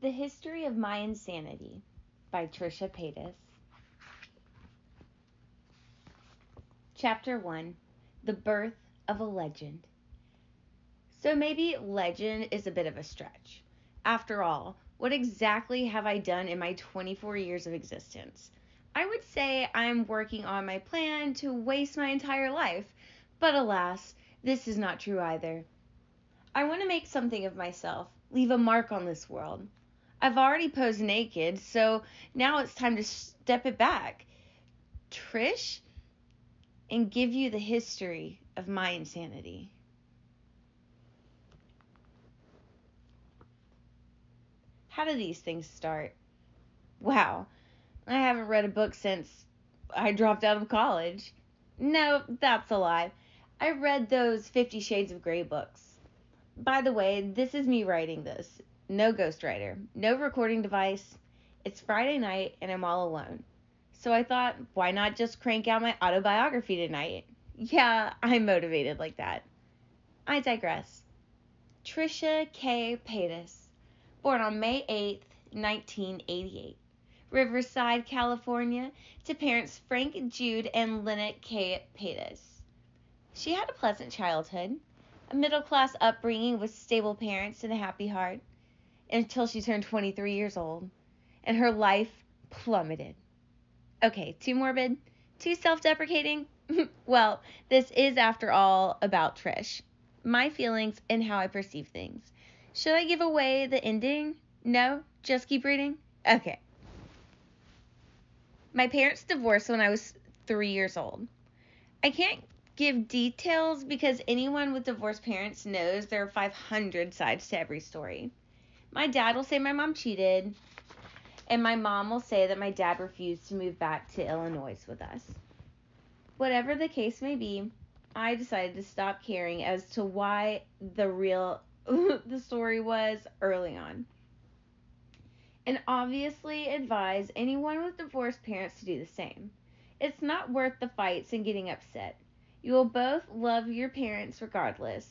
The History of My Insanity by Trisha Paytas. Chapter 1. The Birth of a Legend. So maybe legend is a bit of a stretch. After all, what exactly have I done in my 24 years of existence? I would say I'm working on my plan to waste my entire life, but alas, this is not true either. I want to make something of myself, leave a mark on this world. I've already posed naked, so now it's time to step it back, Trish, and give you the history of my insanity. How do these things start? Wow, I haven't read a book since I dropped out of college. No, that's a lie. I read those 50 Shades of Grey books. By the way, this is me writing this. No ghostwriter, no recording device. It's Friday night and I'm all alone. So I thought, why not just crank out my autobiography tonight? Yeah, I'm motivated like that. I digress. Trisha K. Paytas, born on May 8th, 1988. Riverside, California, to parents Frank Jude and Lynette K. Paytas. She had a pleasant childhood, a middle-class upbringing with stable parents and a happy heart, until she turned 23 years old, and her life plummeted. Okay, too morbid? Too self-deprecating? Well, this is, after all, about Trish, my feelings, and how I perceive things. Should I give away the ending? No? Just keep reading? Okay. My parents divorced when I was 3 years old. I can't give details because anyone with divorced parents knows there are 500 sides to every story. My dad will say my mom cheated, and my mom will say that my dad refused to move back to Illinois with us. Whatever the case may be, I decided to stop caring as to why the story was early on, and obviously advise anyone with divorced parents to do the same. It's not worth the fights and getting upset. You will both love your parents regardless.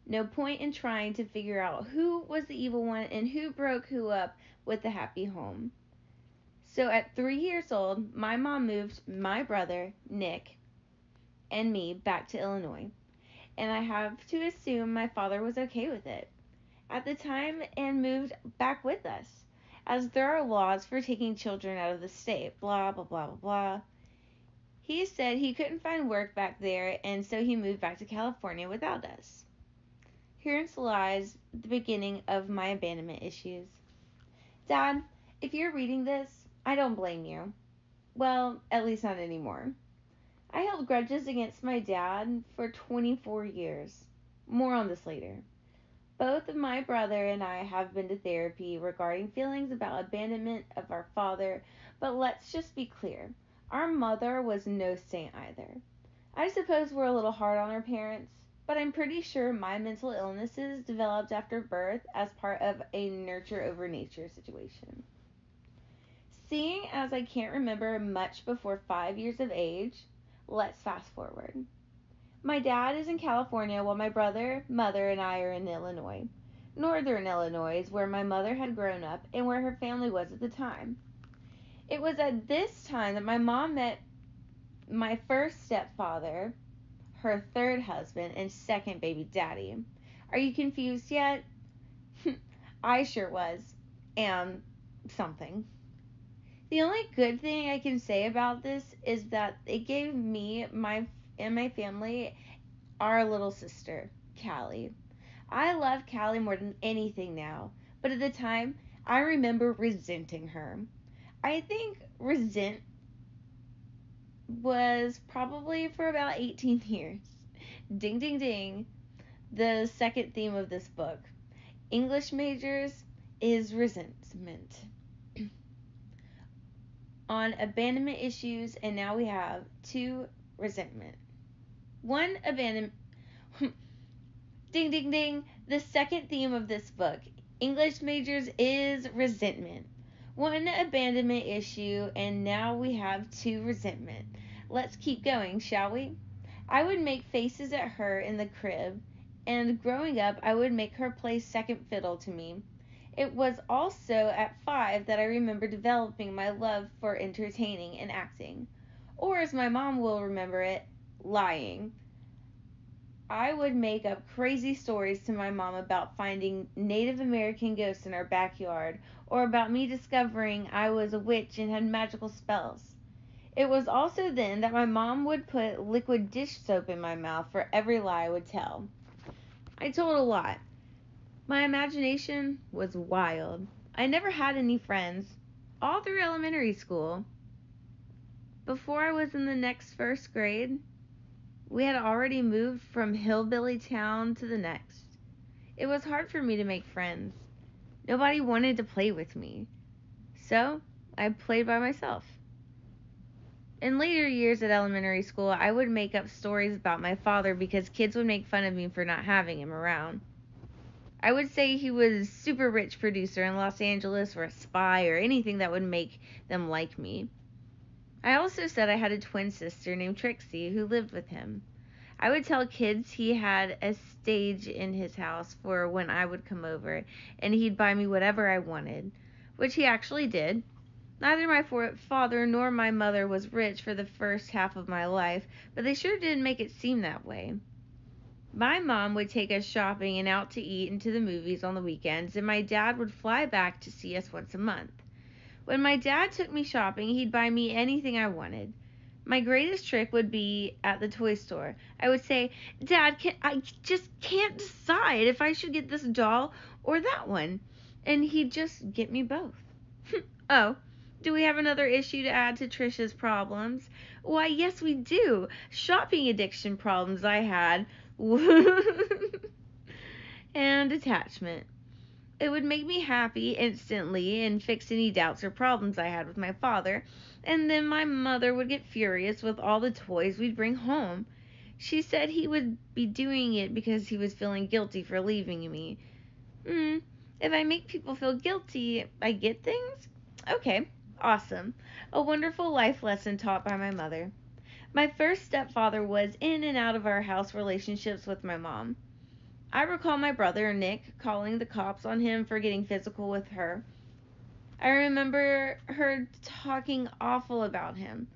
No point in trying to figure out who was the evil one and who broke who up with the happy home. So at 3 years old, my mom moved my brother, Nick, and me back to Illinois. And I have to assume my father was okay with it at the time and moved back with us, as there are laws for taking children out of the state, blah, blah, blah, blah, blah. He said he couldn't find work back there, and so he moved back to California without us. Herein lies the beginning of my abandonment issues. Dad, if you're reading this, I don't blame you. Well, at least not anymore. I held grudges against my dad for 24 years. More on this later. Both my brother and I have been to therapy regarding feelings about abandonment of our father, but let's just be clear. Our mother was no saint either. I suppose we're a little hard on our parents, but I'm pretty sure my mental illnesses developed after birth as part of a nurture over nature situation. Seeing as I can't remember much before 5 years of age, let's fast forward. My dad is in California while my brother, mother, and I are in Illinois. Northern Illinois is where my mother had grown up and where her family was at the time. It was at this time that my mom met my first stepfather, her third husband, and second baby daddy. Are you confused yet? I sure was. And something. The only good thing I can say about this is that it gave me and my family our little sister, Callie. I love Callie more than anything now, but at the time, I remember resenting her. I think resent was probably for about 18 years. Ding, ding, ding. The second theme of this book, English majors, is resentment. On abandonment issues, and now we have 2, resentment. 1, abandonment. Ding, ding, ding. The second theme of this book, English majors, is resentment. 1, abandonment issue, and now we have 2, resentment. Let's keep going, shall we? I would make faces at her in the crib, and growing up, I would make her play second fiddle to me. It was also at 5 that I remember developing my love for entertaining and acting. Or, as my mom will remember it, lying. I would make up crazy stories to my mom about finding Native American ghosts in our backyard, or about me discovering I was a witch and had magical spells. It was also then that my mom would put liquid dish soap in my mouth for every lie I would tell. I told a lot. My imagination was wild. I never had any friends, all through elementary school. Before I was in the next first grade, we had already moved from hillbilly town to the next. It was hard for me to make friends. Nobody wanted to play with me. So, I played by myself. In later years at elementary school, I would make up stories about my father because kids would make fun of me for not having him around. I would say he was a super rich producer in Los Angeles, or a spy, or anything that would make them like me. I also said I had a twin sister named Trixie who lived with him. I would tell kids he had a stage in his house for when I would come over, and he'd buy me whatever I wanted, which he actually did. Neither my father nor my mother was rich for the first half of my life, but they sure didn't make it seem that way. My mom would take us shopping and out to eat and to the movies on the weekends, and my dad would fly back to see us once a month. When my dad took me shopping, he'd buy me anything I wanted. My greatest trick would be at the toy store. I would say, "Dad, I just can't decide if I should get this doll or that one." And he'd just get me both. Oh, do we have another issue to add to Trisha's problems? Why, yes, we do. Shopping addiction problems I had. And attachment. It would make me happy instantly and fix any doubts or problems I had with my father, and then my mother would get furious with all the toys we'd bring home. She said he would be doing it because he was feeling guilty for leaving me. If I make people feel guilty, I get things? Okay, awesome. A wonderful life lesson taught by my mother. My first stepfather was in and out of our house relationships with my mom. I recall my brother, Nick, calling the cops on him for getting physical with her. I remember her talking awful about him.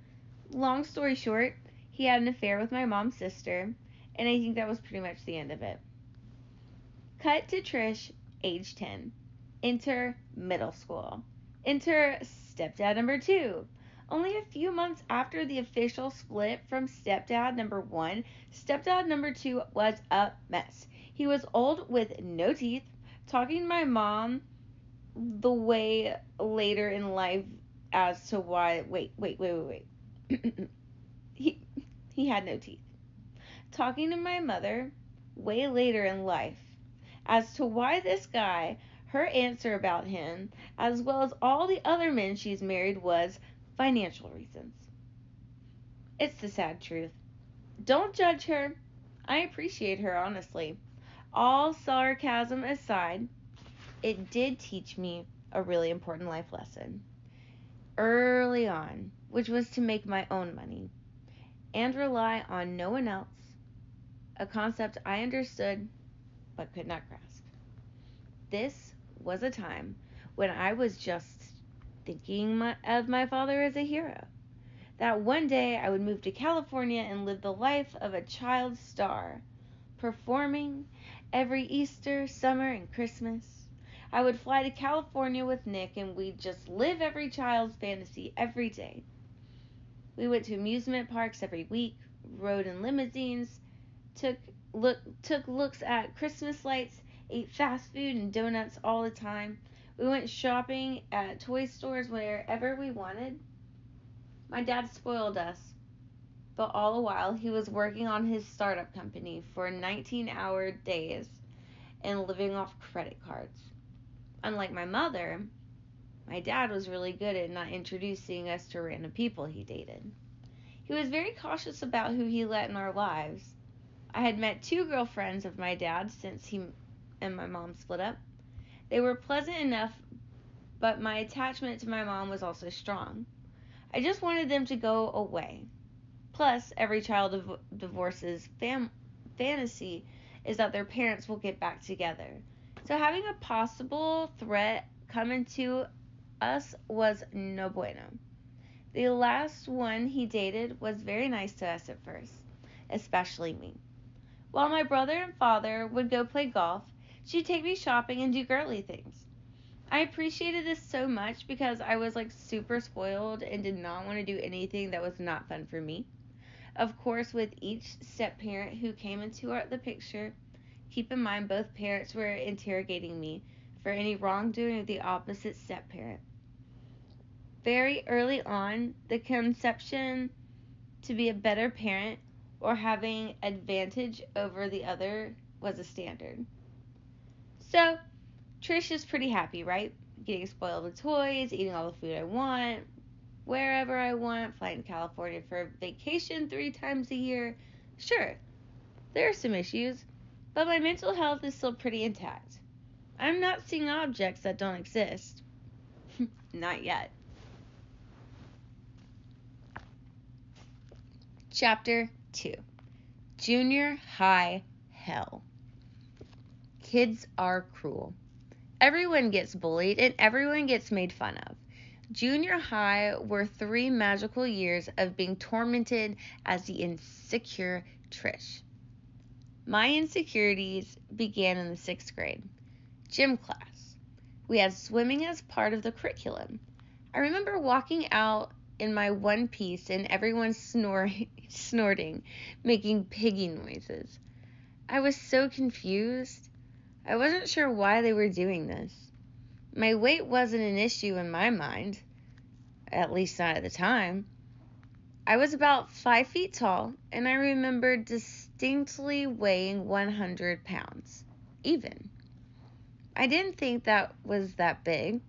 Long story short, he had an affair with my mom's sister, and I think that was pretty much the end of it. Cut to Trish, age 10. Enter middle school. Enter stepdad number 2. Only a few months after the official split from stepdad number 1, stepdad number 2 was a mess. He was old with no teeth, talking to my mom the way later in life as to why. Wait. he had no teeth. Talking to my mother way later in life as to why this guy, her answer about him, as well as all the other men she's married, was financial reasons. It's the sad truth. Don't judge her. I appreciate her, honestly. All sarcasm aside, it did teach me a really important life lesson early on, which was to make my own money and rely on no one else, a concept I understood but could not grasp. This was a time when I was just thinking of my father as a hero. That one day I would move to California and live the life of a child star, performing every Easter, summer, and Christmas. I would fly to California with Nick, and we'd just live every child's fantasy every day. We went to amusement parks every week, rode in limousines, took looks at Christmas lights, ate fast food and donuts all the time. We went shopping at toy stores wherever we wanted. My dad spoiled us, but all the while he was working on his startup company for 19-hour days and living off credit cards. Unlike my mother, my dad was really good at not introducing us to random people he dated. He was very cautious about who he let in our lives. I had met 2 girlfriends of my dad since he and my mom split up. They were pleasant enough, but my attachment to my mom was also strong. I just wanted them to go away. Plus, every child divorce's fantasy is that their parents will get back together. So having a possible threat coming to us was no bueno. The last one he dated was very nice to us at first, especially me. While my brother and father would go play golf, she'd take me shopping and do girly things. I appreciated this so much because I was like super spoiled and did not want to do anything that was not fun for me. Of course, with each step parent who came into the picture, keep in mind both parents were interrogating me for any wrongdoing of the opposite step parent. Very early on, the conception to be a better parent or having advantage over the other was a standard. So, Trish is pretty happy, right? Getting spoiled with toys, eating all the food I want, wherever I want, flying to California for a vacation 3 times a year. Sure, there are some issues, but my mental health is still pretty intact. I'm not seeing objects that don't exist. Not yet. Chapter 2. Junior High Hell. Kids are cruel. Everyone gets bullied and everyone gets made fun of. Junior high were 3 magical years of being tormented as the insecure Trish. My insecurities began in the 6th grade. Gym class. We had swimming as part of the curriculum. I remember walking out in my one piece and everyone snorting, making piggy noises. I was so confused. I wasn't sure why they were doing this. My weight wasn't an issue in my mind, at least not at the time. I was about 5 feet tall, and I remember distinctly weighing 100 pounds, even. I didn't think that was that big.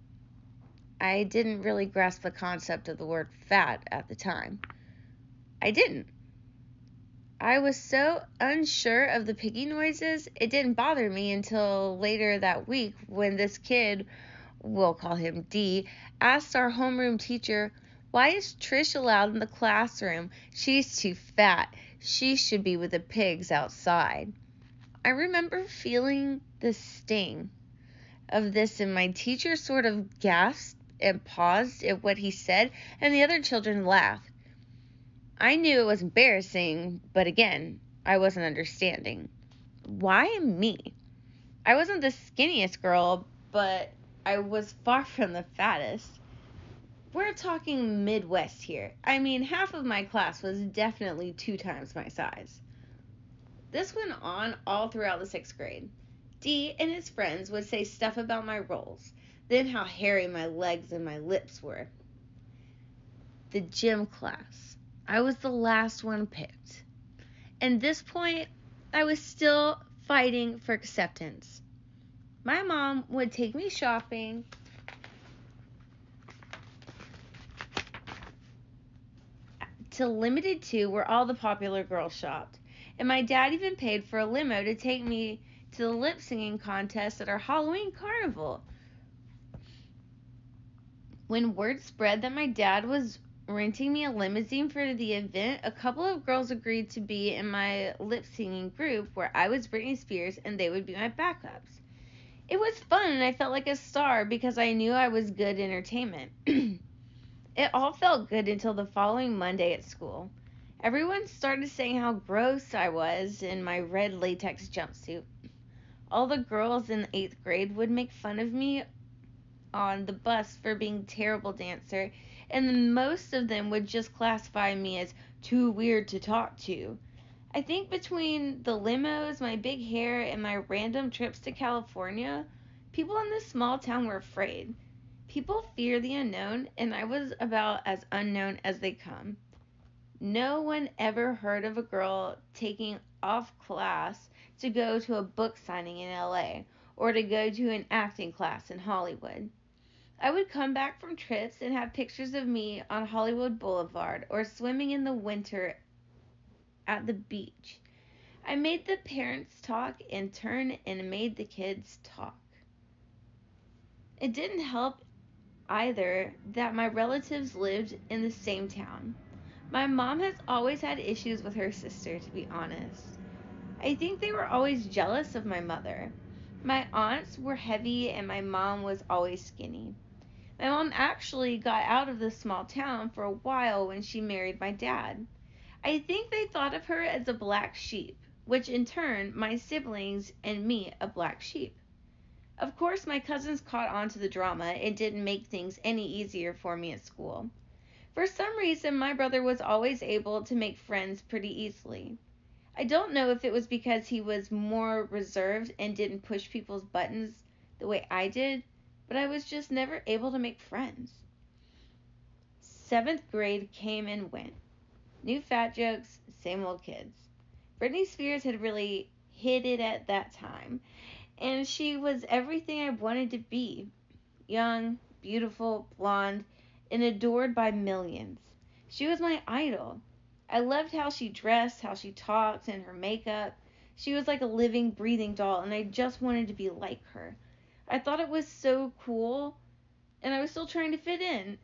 I didn't really grasp the concept of the word fat at the time. I didn't. I was so unsure of the piggy noises, it didn't bother me until later that week when this kid, we'll call him D, asked our homeroom teacher, "Why is Trish allowed in the classroom? She's too fat. She should be with the pigs outside." I remember feeling the sting of this, and my teacher sort of gasped and paused at what he said, and the other children laughed. I knew it was embarrassing, but again, I wasn't understanding. Why me? I wasn't the skinniest girl, but I was far from the fattest. We're talking Midwest here. I mean, half of my class was definitely 2 times my size. This went on all throughout the 6th grade. D and his friends would say stuff about my rolls, then how hairy my legs and my lips were. The gym class. I was the last one picked. At this point, I was still fighting for acceptance. My mom would take me shopping to Limited 2 where all the popular girls shopped. And my dad even paid for a limo to take me to the lip singing contest at our Halloween carnival. When word spread that my dad was renting me a limousine for the event, a couple of girls agreed to be in my lip singing group where I was Britney Spears and they would be my backups. It was fun and I felt like a star because I knew I was good entertainment. It all felt good until the following Monday at school. Everyone started saying how gross I was in my red latex jumpsuit. All the girls in the 8th grade would make fun of me on the bus for being a terrible dancer, and most of them would just classify me as too weird to talk to. I think between the limos, my big hair, and my random trips to California, people in this small town were afraid. People fear the unknown, and I was about as unknown as they come. No one ever heard of a girl taking off class to go to a book signing in LA or to go to an acting class in Hollywood. I would come back from trips and have pictures of me on Hollywood Boulevard or swimming in the winter at the beach. I made the parents talk in turn and made the kids talk. It didn't help either that my relatives lived in the same town. My mom has always had issues with her sister, to be honest. I think they were always jealous of my mother. My aunts were heavy and my mom was always skinny. My mom actually got out of this small town for a while when she married my dad. I think they thought of her as a black sheep, which in turn, my siblings and me a black sheep. Of course, my cousins caught on to the drama and didn't make things any easier for me at school. For some reason, my brother was always able to make friends pretty easily. I don't know if it was because he was more reserved and didn't push people's buttons the way I did, but I was just never able to make friends. 7th grade came and went. New fat jokes, same old kids. Britney Spears had really hit it at that time, and she was everything I wanted to be. Young, beautiful, blonde, and adored by millions. She was my idol. I loved how she dressed, how she talked, and her makeup. She was like a living, breathing doll, and I just wanted to be like her. I thought it was so cool, and I was still trying to fit in.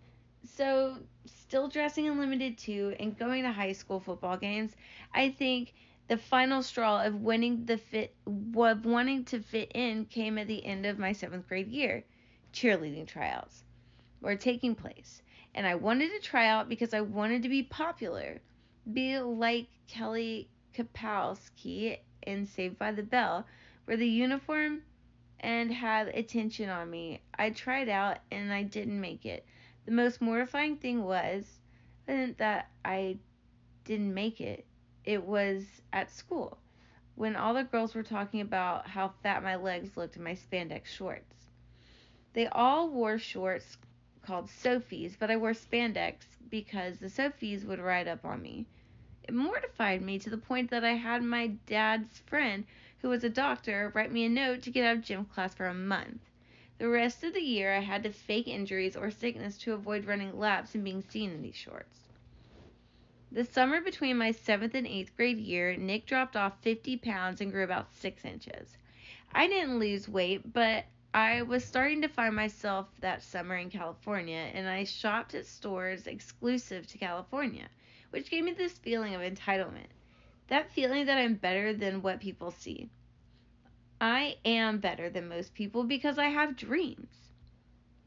So, still dressing in limited too, and going to high school football games, I think the final straw of wanting to fit in came at the end of my 7th grade year. Cheerleading tryouts were taking place, and I wanted to try out because I wanted to be popular, be like Kelly Kapowski in Saved by the Bell, where the uniform and had attention on me. I tried out and I didn't make it. The most mortifying thing wasn't that I didn't make it. It was at school when all the girls were talking about how fat my legs looked in my spandex shorts. They all wore shorts called Sophies, but I wore spandex because the Sophies would ride up on me. It mortified me to the point that I had my dad's friend, who was a doctor, write me a note to get out of gym class for a month. The rest of the year, I had to fake injuries or sickness to avoid running laps and being seen in these shorts. The summer between my 7th and 8th grade year, Nick dropped off 50 pounds and grew about 6 inches. I didn't lose weight, but I was starting to find myself that summer in California, and I shopped at stores exclusive to California, which gave me this feeling of entitlement. That feeling that I'm better than what people see. I am better than most people because I have dreams.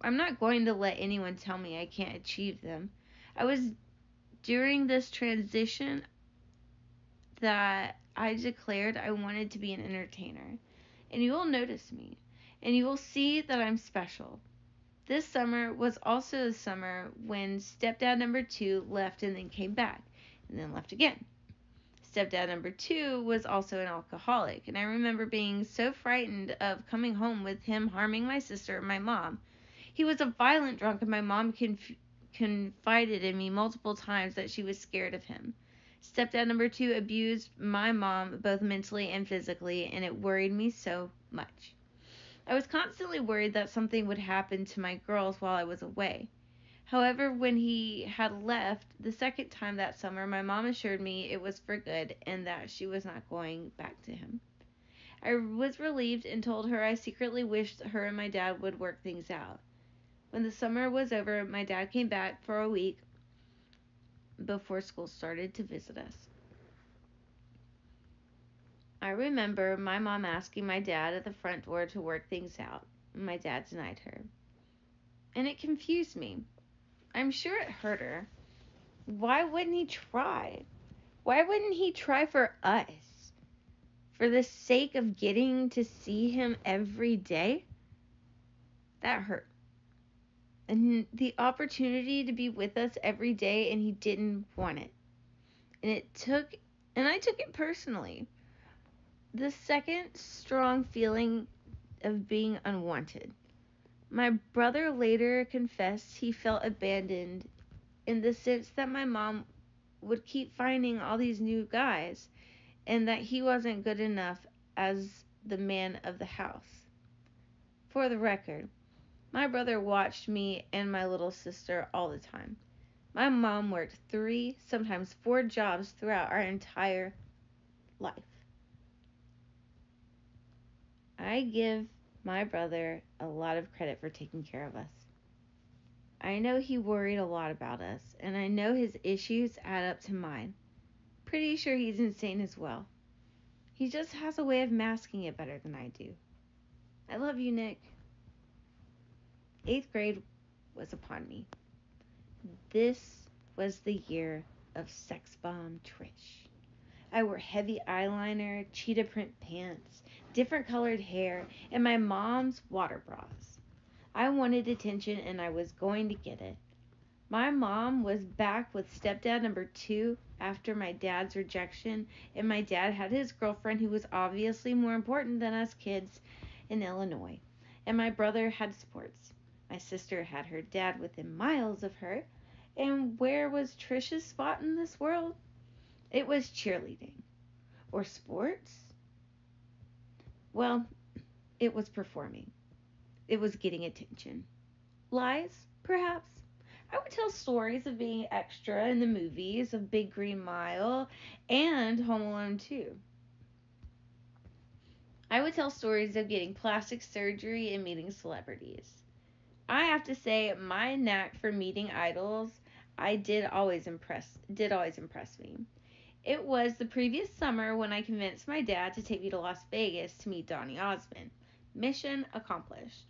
I'm not going to let anyone tell me I can't achieve them. I was during this transition that I declared I wanted to be an entertainer. And you will notice me. And you will see that I'm special. This summer was also the summer when stepdad number 2 left and then came back. And then left again. Stepdad number 2 was also an alcoholic. And I remember being so frightened of coming home with him harming my sister and my mom. He was a violent drunk and my mom confided in me multiple times that she was scared of him. Stepdad number 2 abused my mom both mentally and physically, and it worried me so much. I was constantly worried that something would happen to my girls while I was away. However, when he had left the second time that summer, my mom assured me it was for good and that she was not going back to him. I was relieved and told her I secretly wished her and my dad would work things out. When the summer was over, my dad came back for a week before school started to visit us. I remember my mom asking my dad at the front door to work things out. My dad denied her. And it confused me. I'm sure it hurt her. Why wouldn't he try? Why wouldn't he try for us? For the sake of getting to see him every day? That hurt. And the opportunity to be with us every day, and he didn't want it. And I took it personally. The second strong feeling of being unwanted. My brother later confessed he felt abandoned in the sense that my mom would keep finding all these new guys and that he wasn't good enough as the man of the house. For the record, my brother watched me and my little sister all the time. My mom worked 3, sometimes 4 jobs throughout our entire life. I give my brother a lot of credit for taking care of us. I know he worried a lot about us, and I know his issues add up to mine. Pretty sure he's insane as well. He just has a way of masking it better than I do. I love you, Nick. 8th grade was upon me. This was the year of sex bomb Trish. I wore heavy eyeliner, cheetah print pants, different colored hair, and my mom's water bras. I wanted attention and I was going to get it. My mom was back with stepdad number 2 after my dad's rejection, and my dad had his girlfriend who was obviously more important than us kids in Illinois. And my brother had sports. My sister had her dad within miles of her. And where was Trish's spot in this world? It was cheerleading. Or sports? Well, it was performing. It was getting attention. Lies, perhaps? I would tell stories of being extra in the movies of Big Green Mile and Home Alone 2. I would tell stories of getting plastic surgery and meeting celebrities. I have to say, my knack for meeting idols, did always impress me. It was the previous summer when I convinced my dad to take me to Las Vegas to meet Donny Osmond. Mission accomplished.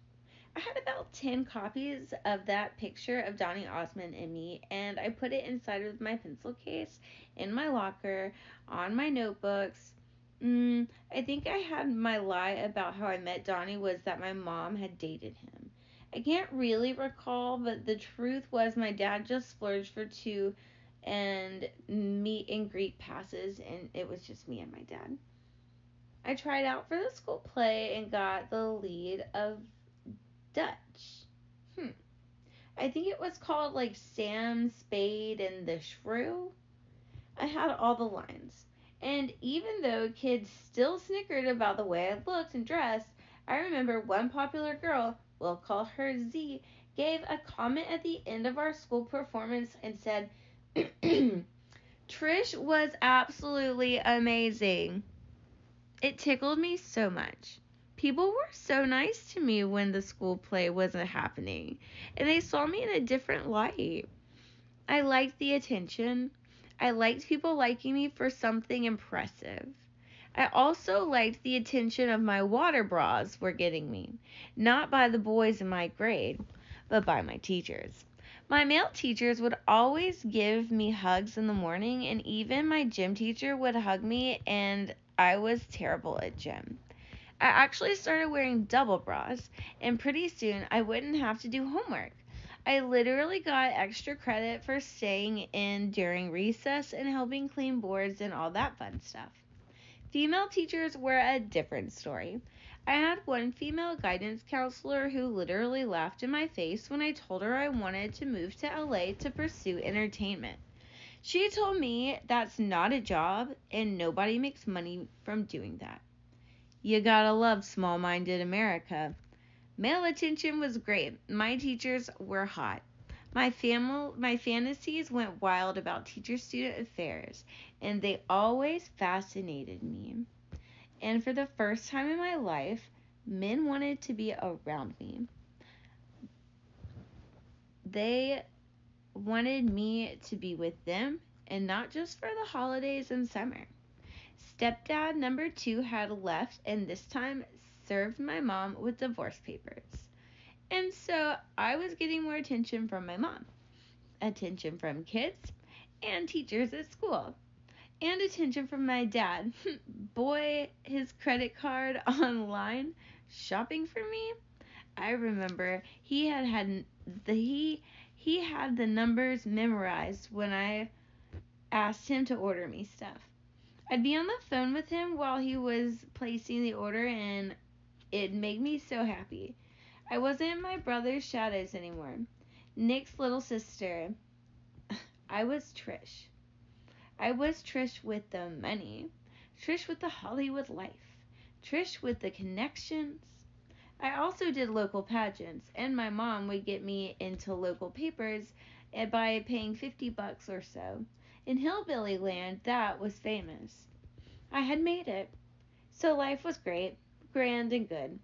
I had about 10 copies of that picture of Donny Osmond and me, and I put it inside of my pencil case, in my locker, on my notebooks. I think I had my lie about how I met Donny was that my mom had dated him. I can't really recall, but the truth was my dad just splurged for 2 and meet and greet passes, and it was just me and my dad. I tried out for the school play and got the lead of Dutch. I think it was called like Sam Spade and the Shrew. I had all the lines. And even though kids still snickered about the way I looked and dressed, I remember one popular girl, we'll call her Z, gave a comment at the end of our school performance and said, Trish was absolutely amazing. It tickled me so much. People were so nice to me when the school play wasn't happening, and they saw me in a different light. I liked the attention. I liked people liking me for something impressive. I also liked the attention of my water bras were getting me, not by the boys in my grade, but by my teachers. My male teachers would always give me hugs in the morning, and even my gym teacher would hug me, and I was terrible at gym. I actually started wearing double bras, and pretty soon I wouldn't have to do homework. I literally got extra credit for staying in during recess and helping clean boards and all that fun stuff. Female teachers were a different story. I had one female guidance counselor who literally laughed in my face when I told her I wanted to move to LA to pursue entertainment. She told me that's not a job and nobody makes money from doing that. You gotta love small-minded America. Male attention was great. My teachers were hot. My fantasies went wild about teacher-student affairs, and they always fascinated me. And for the first time in my life, men wanted to be around me. They wanted me to be with them, and not just for the holidays and summer. Stepdad number 2 had left and this time served my mom with divorce papers. And so I was getting more attention from my mom, attention from kids and teachers at school, and attention from my dad. Boy, his credit card online shopping for me. I remember he had the numbers memorized when I asked him to order me stuff. I'd be on the phone with him while he was placing the order, and it made me so happy. I wasn't in my brother's shadows anymore. Nick's little sister. I was Trish. I was Trish with the money. Trish with the Hollywood life. Trish with the connections. I also did local pageants, and my mom would get me into local papers by paying $50 or so. In Hillbilly Land, that was famous. I had made it. So life was great, grand, and good.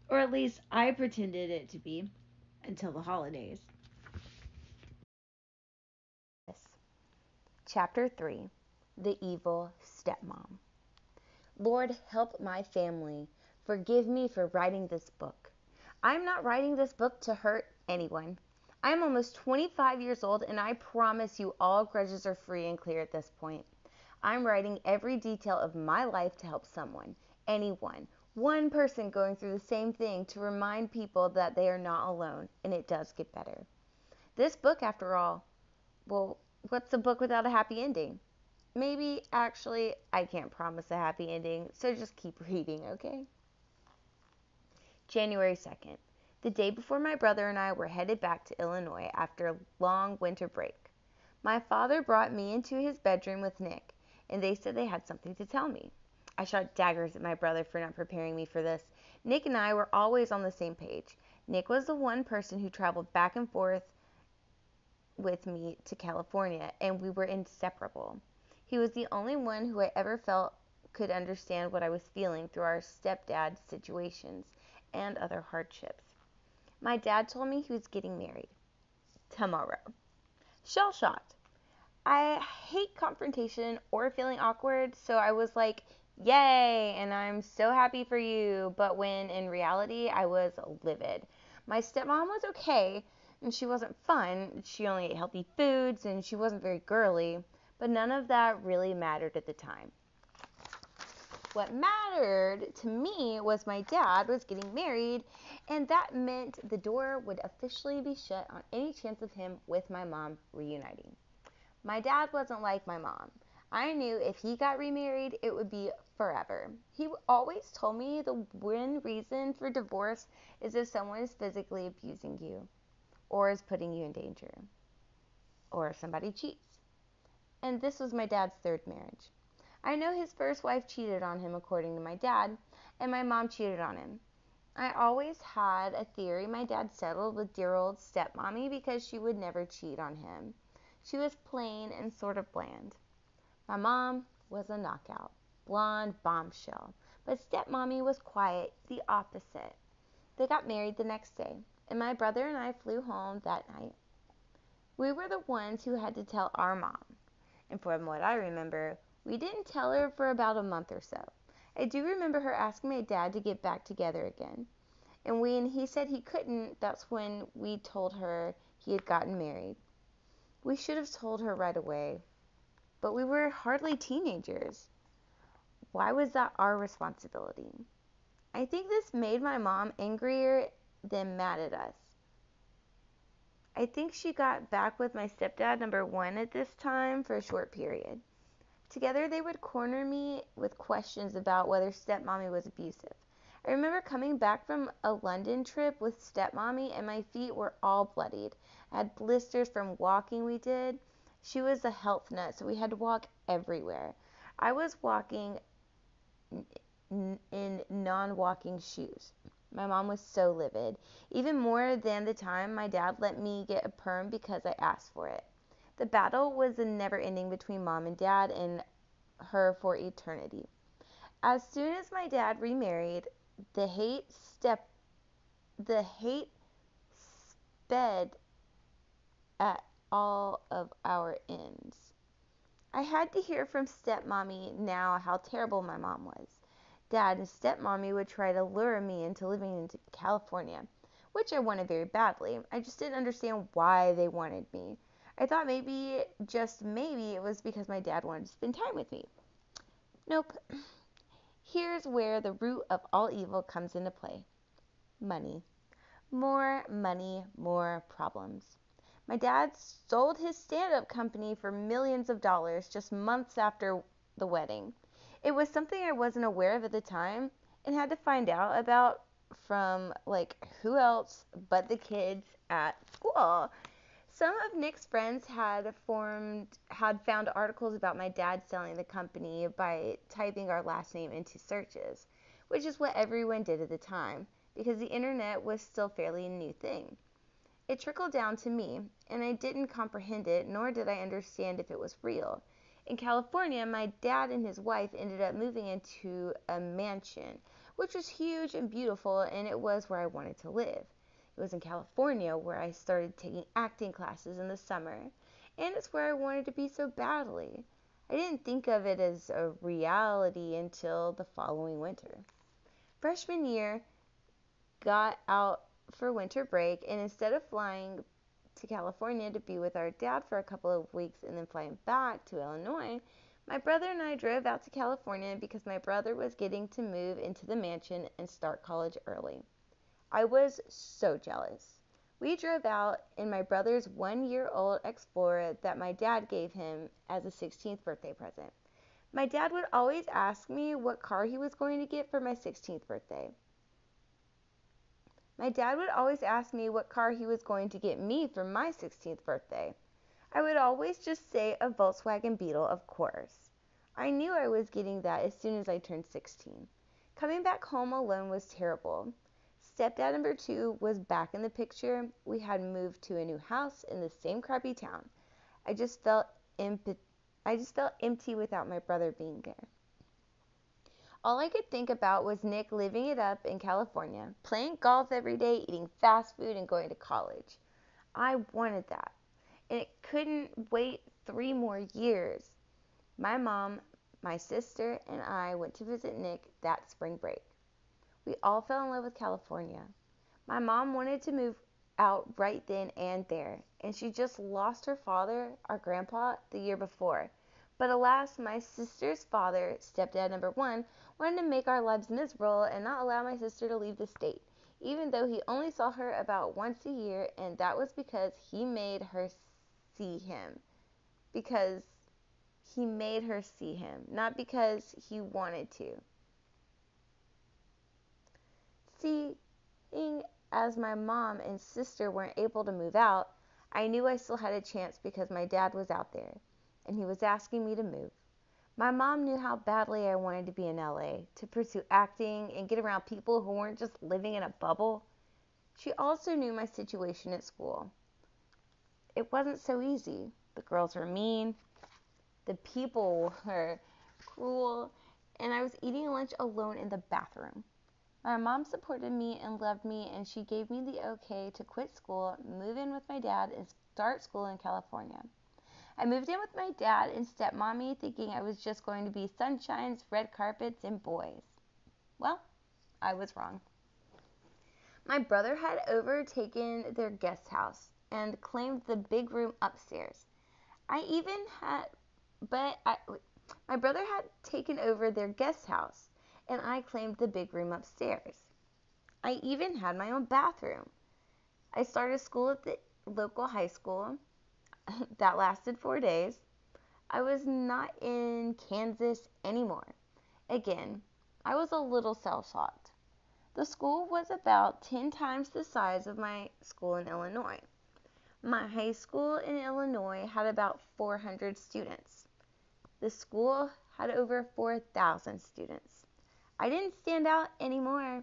Or at least I pretended it to be until the holidays. Chapter 3. The Evil Stepmom. Lord, help my family, Forgive me for writing this book. I'm not writing this book to hurt anyone. I'm almost 25 years old, and I promise you all grudges are free and clear at this point. I'm writing every detail of my life to help someone, anyone, one person going through the same thing, to remind people that they are not alone, and it does get better. This book, after all, well, what's a book without a happy ending? Maybe, actually, I can't promise a happy ending, so just keep reading, okay? January 2nd, the day before my brother and I were headed back to Illinois after a long winter break. My father brought me into his bedroom with Nick, and they said they had something to tell me. I shot daggers at my brother for not preparing me for this. Nick and I were always on the same page. Nick was the one person who traveled back and forth with me to California, and we were inseparable. He was the only one who I ever felt could understand what I was feeling through our stepdad situations and other hardships. My dad told me he was getting married tomorrow. Shell-shocked. I hate confrontation or feeling awkward, so I was like, yay, and I'm so happy for you, but when in reality I was livid. My stepmom was okay, and she wasn't fun. She only ate healthy foods, and she wasn't very girly, but none of that really mattered at the time. What mattered to me was my dad was getting married, and that meant the door would officially be shut on any chance of him with my mom reuniting. My dad wasn't like my mom. I knew if he got remarried, it would be forever. He always told me the one reason for divorce is if someone is physically abusing you, or is putting you in danger, or if somebody cheats. And this was my dad's third marriage. I know his first wife cheated on him, according to my dad, and my mom cheated on him. I always had a theory my dad settled with dear old stepmommy because she would never cheat on him. She was plain and sort of bland. My mom was a knockout, blonde bombshell, but stepmommy was quiet, the opposite. They got married the next day, and my brother and I flew home that night. We were the ones who had to tell our mom, and from what I remember, we didn't tell her for about a month or so. I do remember her asking my dad to get back together again. And when he said he couldn't, that's when we told her he had gotten married. We should have told her right away, but we were hardly teenagers. Why was that our responsibility? I think this made my mom angrier than mad at us. I think she got back with my stepdad, number one, at this time for a short period. Together they would corner me with questions about whether stepmommy was abusive. I remember coming back from a London trip with stepmommy, and my feet were all bloodied. I had blisters from walking we did. She was a health nut, so we had to walk everywhere. I was walking in non-walking shoes. My mom was so livid, even more than the time my dad let me get a perm because I asked for it. The battle was a never-ending between mom and dad and her for eternity. As soon as my dad remarried, the hate sped at all of our ends. I had to hear from stepmommy now how terrible my mom was. Dad and stepmommy would try to lure me into living in California, which I wanted very badly. I just didn't understand why they wanted me. I thought maybe, just maybe, it was because my dad wanted to spend time with me. Nope. Here's where the root of all evil comes into play. Money. More money, more problems. My dad sold his stand-up company for millions of dollars just months after the wedding. It was something I wasn't aware of at the time and had to find out about from, who else but the kids at school. Some of Nick's friends had found articles about my dad selling the company by typing our last name into searches, which is what everyone did at the time, because the internet was still fairly a new thing. It trickled down to me, and I didn't comprehend it, nor did I understand if it was real. In California, my dad and his wife ended up moving into a mansion, which was huge and beautiful, and it was where I wanted to live. It was in California where I started taking acting classes in the summer, and it's where I wanted to be so badly. I didn't think of it as a reality until the following winter. Freshman year, got out for winter break, and instead of flying to California to be with our dad for a couple of weeks and then flying back to Illinois, my brother and I drove out to California because my brother was getting to move into the mansion and start college early. I was so jealous. We drove out in my brother's 1-year-old Explorer that my dad gave him as a 16th birthday present. My dad would always ask me what car he was going to get for my 16th birthday. My dad would always ask me what car he was going to get me for my 16th birthday. I would always just say a Volkswagen Beetle, of course. I knew I was getting that as soon as I turned 16. Coming back home alone was terrible. Stepdad number 2 was back in the picture. We had moved to a new house in the same crappy town. I just felt empty without my brother being there. All I could think about was Nick living it up in California, playing golf every day, eating fast food, and going to college. I wanted that, and it couldn't wait 3 more years. My mom, my sister, and I went to visit Nick that spring break. We all fell in love with California. My mom wanted to move out right then and there, and she just lost her father, our grandpa, the year before. But alas, my sister's father, stepdad number 1, wanted to make our lives miserable and not allow my sister to leave the state, even though he only saw her about once a year, and that was because he made her see him. Because he made her see him, not because he wanted to. Seeing as my mom and sister weren't able to move out, I knew I still had a chance because my dad was out there, and he was asking me to move. My mom knew how badly I wanted to be in LA, to pursue acting and get around people who weren't just living in a bubble. She also knew my situation at school. It wasn't so easy. The girls were mean, the people were cruel, and I was eating lunch alone in the bathroom. My mom supported me and loved me, and she gave me the okay to quit school, move in with my dad, and start school in California. I moved in with my dad and stepmommy thinking I was just going to be sunshines, red carpets, and boys. Well, I was wrong. My brother had overtaken their guest house and claimed the big room upstairs. My brother had taken over their guest house, and I claimed the big room upstairs. I even had my own bathroom. I started school at the local high school. That lasted 4 days. I was not in Kansas anymore. Again, I was a little self-taught. The school was about 10 times the size of my school in Illinois. My high school in Illinois had about 400 students. The school had over 4,000 students. I didn't stand out anymore.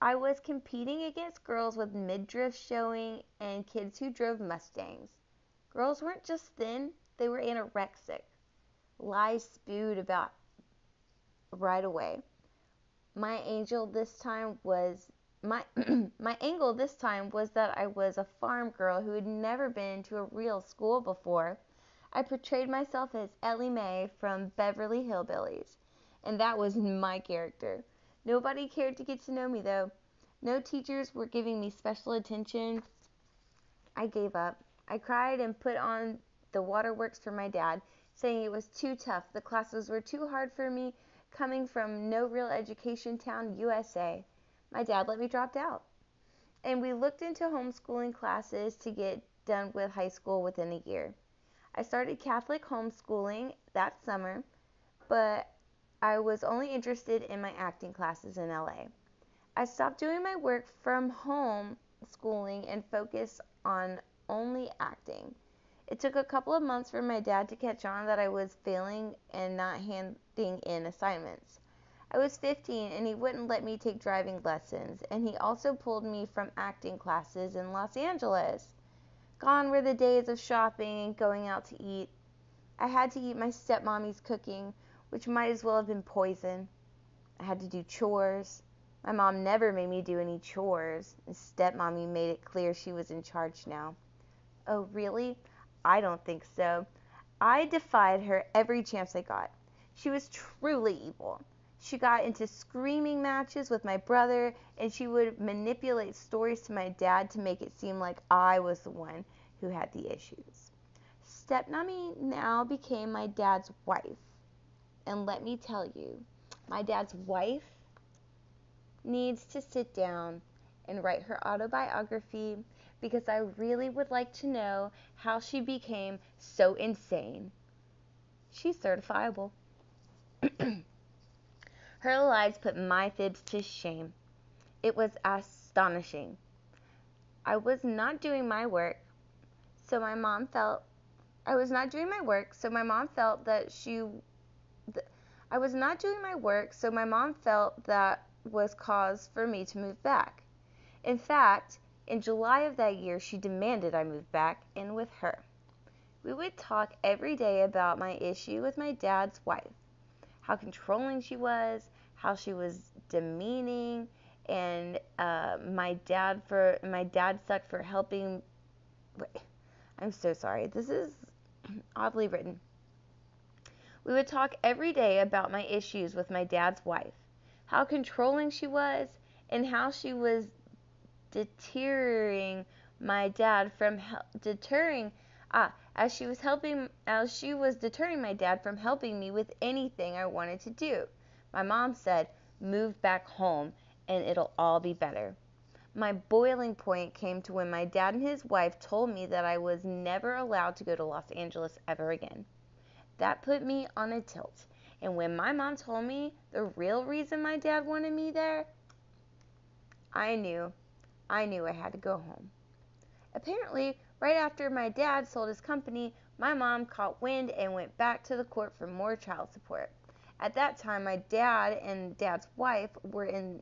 I was competing against girls with midriff showing and kids who drove Mustangs. Girls weren't just thin, they were anorexic. Lies spewed about right away. My angle this time was that I was a farm girl who had never been to a real school before. I portrayed myself as Ellie Mae from Beverly Hillbillies, and that was my character. Nobody cared to get to know me, though. No teachers were giving me special attention. I gave up. I cried and put on the waterworks for my dad, saying it was too tough. The classes were too hard for me, coming from no real education town, USA. My dad let me drop out. And we looked into homeschooling classes to get done with high school within a year. I started Catholic homeschooling that summer, but I was only interested in my acting classes in LA. I stopped doing my work from home schooling and focused on only acting. It took a couple of months for my dad to catch on that I was failing and not handing in assignments. I was 15 and he wouldn't let me take driving lessons, and he also pulled me from acting classes in Los Angeles. Gone were the days of shopping and going out to eat. I had to eat my stepmommy's cooking, which might as well have been poison. I had to do chores. My mom never made me do any chores, and stepmommy made it clear she was in charge now. Oh, really? I don't think so. I defied her every chance I got. She was truly evil. She got into screaming matches with my brother, and she would manipulate stories to my dad to make it seem like I was the one who had the issues. Stepmommy now became my dad's wife. And let me tell you, my dad's wife needs to sit down and write her autobiography, because I really would like to know how she became so insane. She's certifiable. Her lies put my fibs to shame. It was astonishing. I was not doing my work, so my mom felt I was not doing my work, so my mom felt that I was not doing my work, so my mom felt that was cause for me to move back. In fact, in July of that year, she demanded I move back in with her. We would talk every day about my issue with my dad's wife, how controlling she was, how she was demeaning, and my dad sucked for helping. Wait, I'm so sorry. This is oddly written. We would talk every day about my issues with my dad's wife, how controlling she was, and how she was deterring my dad from deterring my dad from helping me with anything I wanted to do. My mom said, "Move back home and it'll all be better." My boiling point came to when my dad and his wife told me that I was never allowed to go to Los Angeles ever again. That put me on a tilt. And when my mom told me the real reason my dad wanted me there, I knew I had to go home. Apparently, right after my dad sold his company, my mom caught wind and went back to the court for more child support. At that time, my dad and dad's wife were in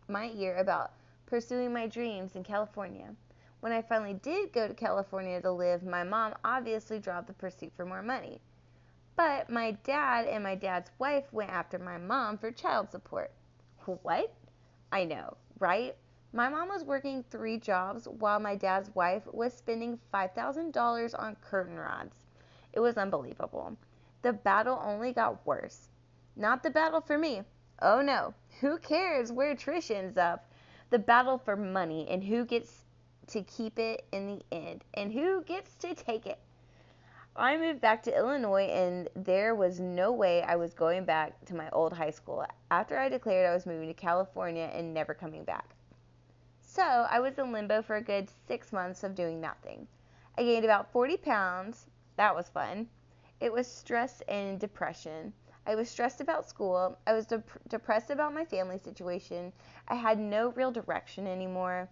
my ear about pursuing my dreams in California. When I finally did go to California to live, my mom obviously dropped the pursuit for more money. But my dad and my dad's wife went after my mom for child support. What? I know, right? My mom was working 3 jobs while my dad's wife was spending $5,000 on curtain rods. It was unbelievable. The battle only got worse. Not the battle for me. Oh no, who cares where Trish ends up? The battle for money and who gets to keep it in the end and who gets to take it. I moved back to Illinois, and there was no way I was going back to my old high school after I declared I was moving to California and never coming back. So I was in limbo for a good 6 months of doing nothing. I gained about 40 pounds. That was fun. It was stress and depression. I was stressed about school. I was depressed about my family situation. I had no real direction anymore.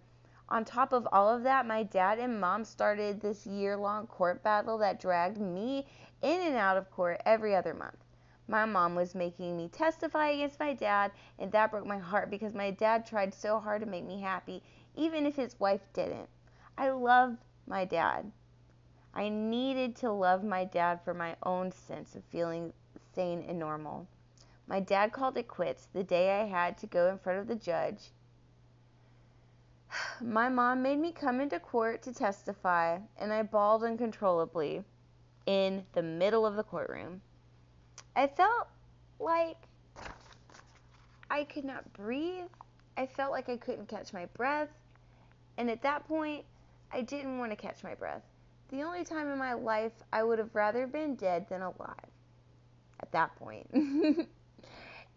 On top of all of that, my dad and mom started this year-long court battle that dragged me in and out of court every other month. My mom was making me testify against my dad, and that broke my heart because my dad tried so hard to make me happy, even if his wife didn't. I loved my dad. I needed to love my dad for my own sense of feeling sane and normal. My dad called it quits the day I had to go in front of the judge. My mom made me come into court to testify, and I bawled uncontrollably in the middle of the courtroom. I felt like I could not breathe. I felt like I couldn't catch my breath. And at that point, I didn't want to catch my breath. The only time in my life I would have rather been dead than alive. At that point.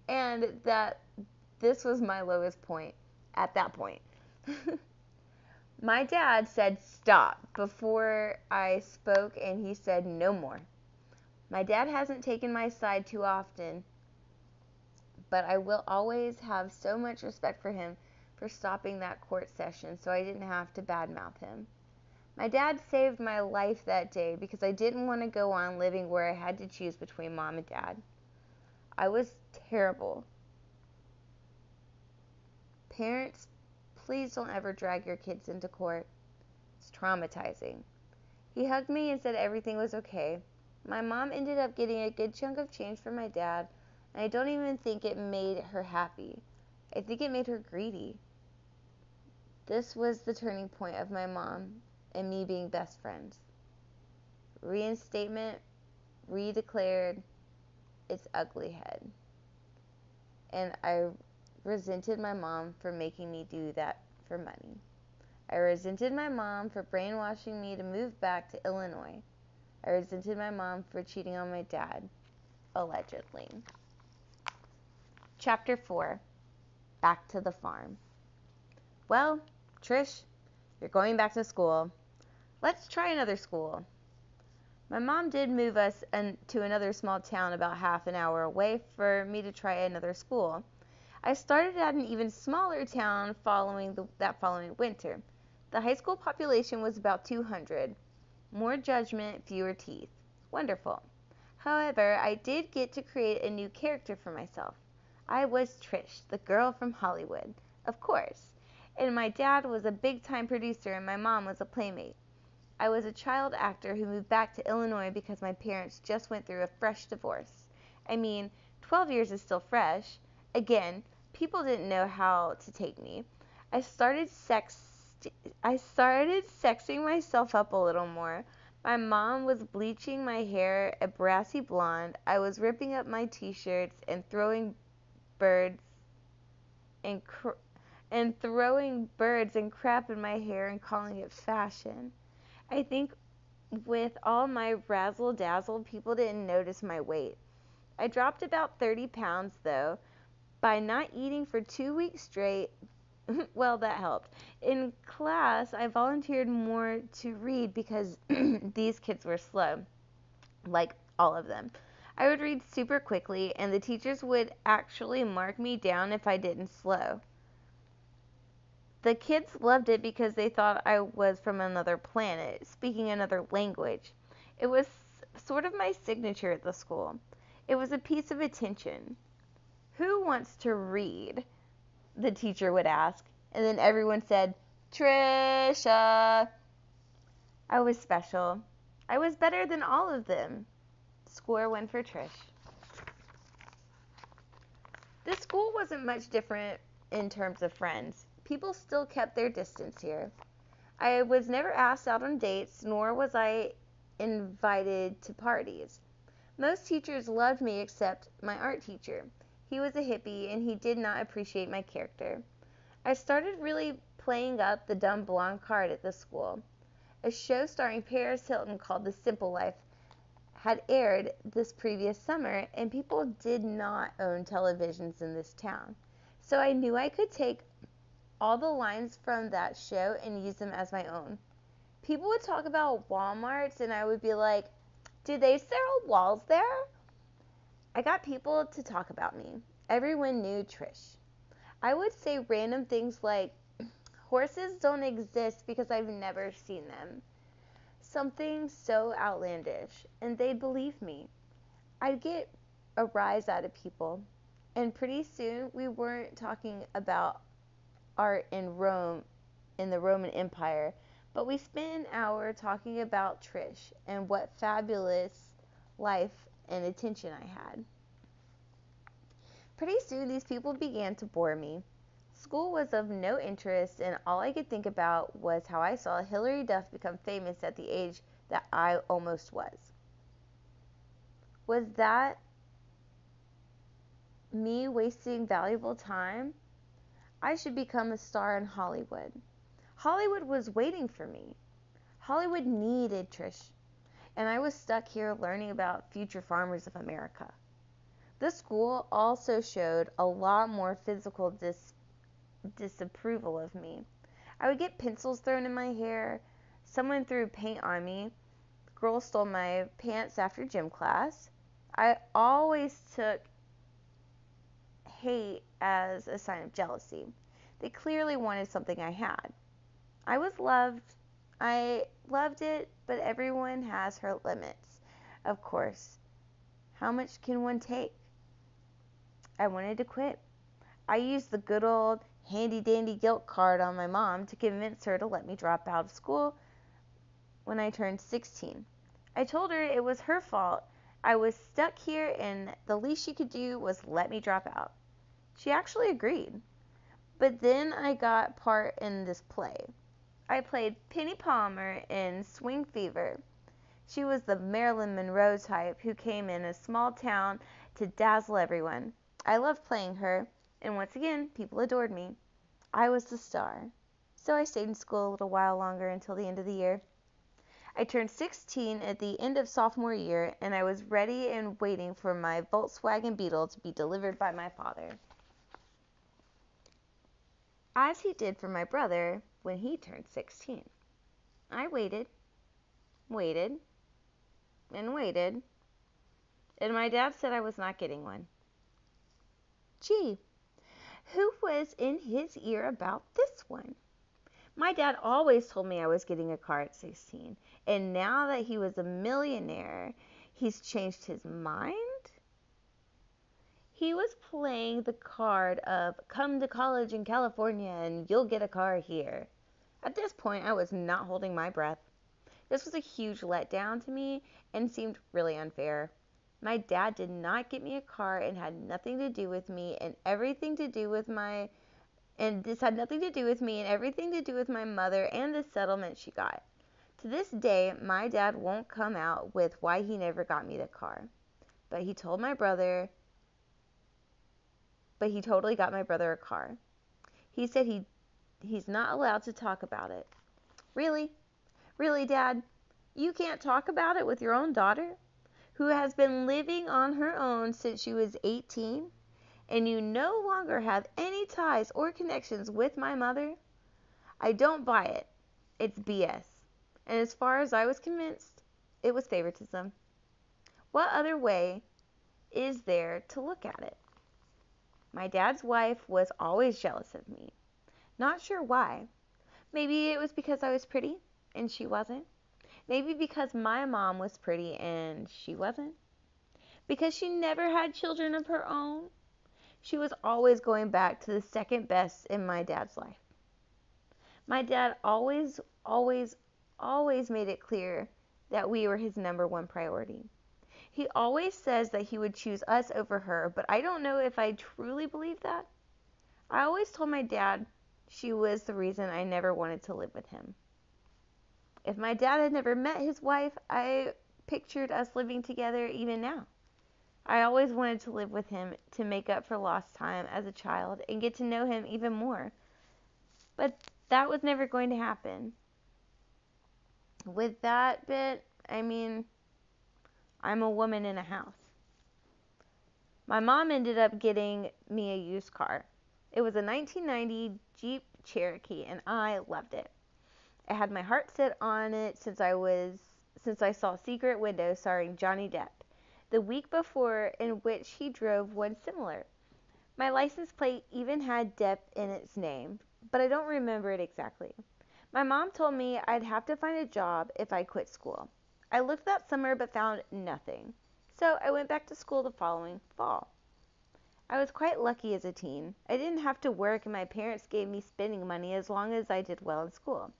And that this was my lowest point at that point. My dad said stop before I spoke, and he said no more. My dad hasn't taken my side too often, but I will always have so much respect for him for stopping that court session so I didn't have to badmouth him. My dad saved my life that day because I didn't want to go on living where I had to choose between mom and dad. I was terrible. Parents, please don't ever drag your kids into court. It's traumatizing. He hugged me and said everything was okay. My mom ended up getting a good chunk of change from my dad, and I don't even think it made her happy. I think it made her greedy. This was the turning point of my mom and me being best friends. Reinstatement redeclared its ugly head. and I resented my mom for making me do that for money. I resented my mom for brainwashing me to move back to Illinois. I resented my mom for cheating on my dad, allegedly. Chapter 4. Back to the farm. Well, Trish, you're going back to school. Let's try another school. My mom did move us to another small town about half an hour away for me to try another school. I started at an even smaller town that following winter. The high school population was about 200. More judgment, fewer teeth. Wonderful. However, I did get to create a new character for myself. I was Trish, the girl from Hollywood, of course. And my dad was a big-time producer and my mom was a playmate. I was a child actor who moved back to Illinois because my parents just went through a fresh divorce. I mean, 12 years is still fresh. Again, people didn't know how to take me. I started sexing myself up a little more. My mom was bleaching my hair a brassy blonde. I was ripping up my t-shirts and throwing birds and crap in my hair and calling it fashion. I think with all my razzle-dazzle, people didn't notice my weight. I dropped about 30 pounds, though, by not eating for 2 weeks straight. Well, that helped. In class, I volunteered more to read because these kids were slow, like all of them. I would read super quickly, and the teachers would actually mark me down if I didn't slow. The kids loved it because they thought I was from another planet, speaking another language. It was sort of my signature at the school. It was a piece of attention. Who wants to read? The teacher would ask, and then everyone said, Trisha. I was special. I was better than all of them. Score 1 for Trish. The school wasn't much different in terms of friends. People still kept their distance here. I was never asked out on dates, nor was I invited to parties. Most teachers loved me except my art teacher. He was a hippie, and he did not appreciate my character. I started really playing up the dumb blonde card at the school. A show starring Paris Hilton called The Simple Life had aired this previous summer, and people did not own televisions in this town. So I knew I could take all the lines from that show and use them as my own. People would talk about Walmarts, and I would be like, do they sell walls there? I got people to talk about me. Everyone knew Trish. I would say random things like, horses don't exist because I've never seen them. Something so outlandish, and they'd believe me. I'd get a rise out of people, and pretty soon we weren't talking about art in Rome, in the Roman Empire, but we spent an hour talking about Trish and what fabulous life and attention I had. Pretty soon these people began to bore me. School was of no interest, and all I could think about was how I saw Hilary Duff become famous at the age that I almost was. Was that me wasting valuable time? I should become a star in Hollywood. Hollywood was waiting for me. Hollywood needed Trish, and I was stuck here learning about future farmers of America. This school also showed a lot more physical disapproval of me. I would get pencils thrown in my hair, someone threw paint on me, girls stole my pants after gym class. I always took hate as a sign of jealousy. They clearly wanted something I had. I was loved. I loved it, but everyone has her limits. Of course. How much can one take? I wanted to quit. I used the good old handy-dandy guilt card on my mom to convince her to let me drop out of school when I turned 16. I told her it was her fault. I was stuck here, and the least she could do was let me drop out. She actually agreed. But then I got part in this play. I played Penny Palmer in Swing Fever. She was the Marilyn Monroe type who came in a small town to dazzle everyone. I loved playing her, and once again, people adored me. I was the star. So I stayed in school a little while longer until the end of the year. I turned 16 at the end of sophomore year, and I was ready and waiting for my Volkswagen Beetle to be delivered by my father, as he did for my brother when he turned 16. I waited, waited, and waited, and my dad said I was not getting one. Gee, who was in his ear about this one? My dad always told me I was getting a car at 16, and now that he was a millionaire, he's changed his mind? He was playing the card of come to college in California and you'll get a car here. At this point, I was not holding my breath. This was a huge letdown to me and seemed really unfair. My dad did not get me a car and had nothing to do with me and everything to do with my and this had nothing to do with me and everything to do with my mother and the settlement she got. To this day, my dad won't come out with why he never got me the car. But he told my brother but he totally got my brother a car. He said he's not allowed to talk about it. Really? Really, Dad? You can't talk about it with your own daughter, who has been living on her own since she was 18, and you no longer have any ties or connections with my mother? I don't buy it. It's BS. And as far as I was convinced, it was favoritism. What other way is there to look at it? My dad's wife was always jealous of me. Not sure why. Maybe it was because I was pretty and she wasn't. Maybe because my mom was pretty and she wasn't. Because she never had children of her own. She was always going back to the second best in my dad's life. My dad always made it clear that we were his number one priority. He always says that he would choose us over her, but I don't know if I truly believe that. I always told my dad she was the reason I never wanted to live with him. If my dad had never met his wife, I pictured us living together even now. I always wanted to live with him to make up for lost time as a child and get to know him even more. But that was never going to happen. With that bit, I'm a woman in a house. My mom ended up getting me a used car. It was a 1990 Jeep Cherokee, and I loved it. I had my heart set on it since I saw Secret Window starring Johnny Depp, the week before, in which he drove one similar. My license plate even had Depp in its name, but I don't remember it exactly. My mom told me I'd have to find a job if I quit school. I looked that summer but found nothing, so I went back to school the following fall. I was quite lucky as a teen. I didn't have to work and my parents gave me spending money as long as I did well in school.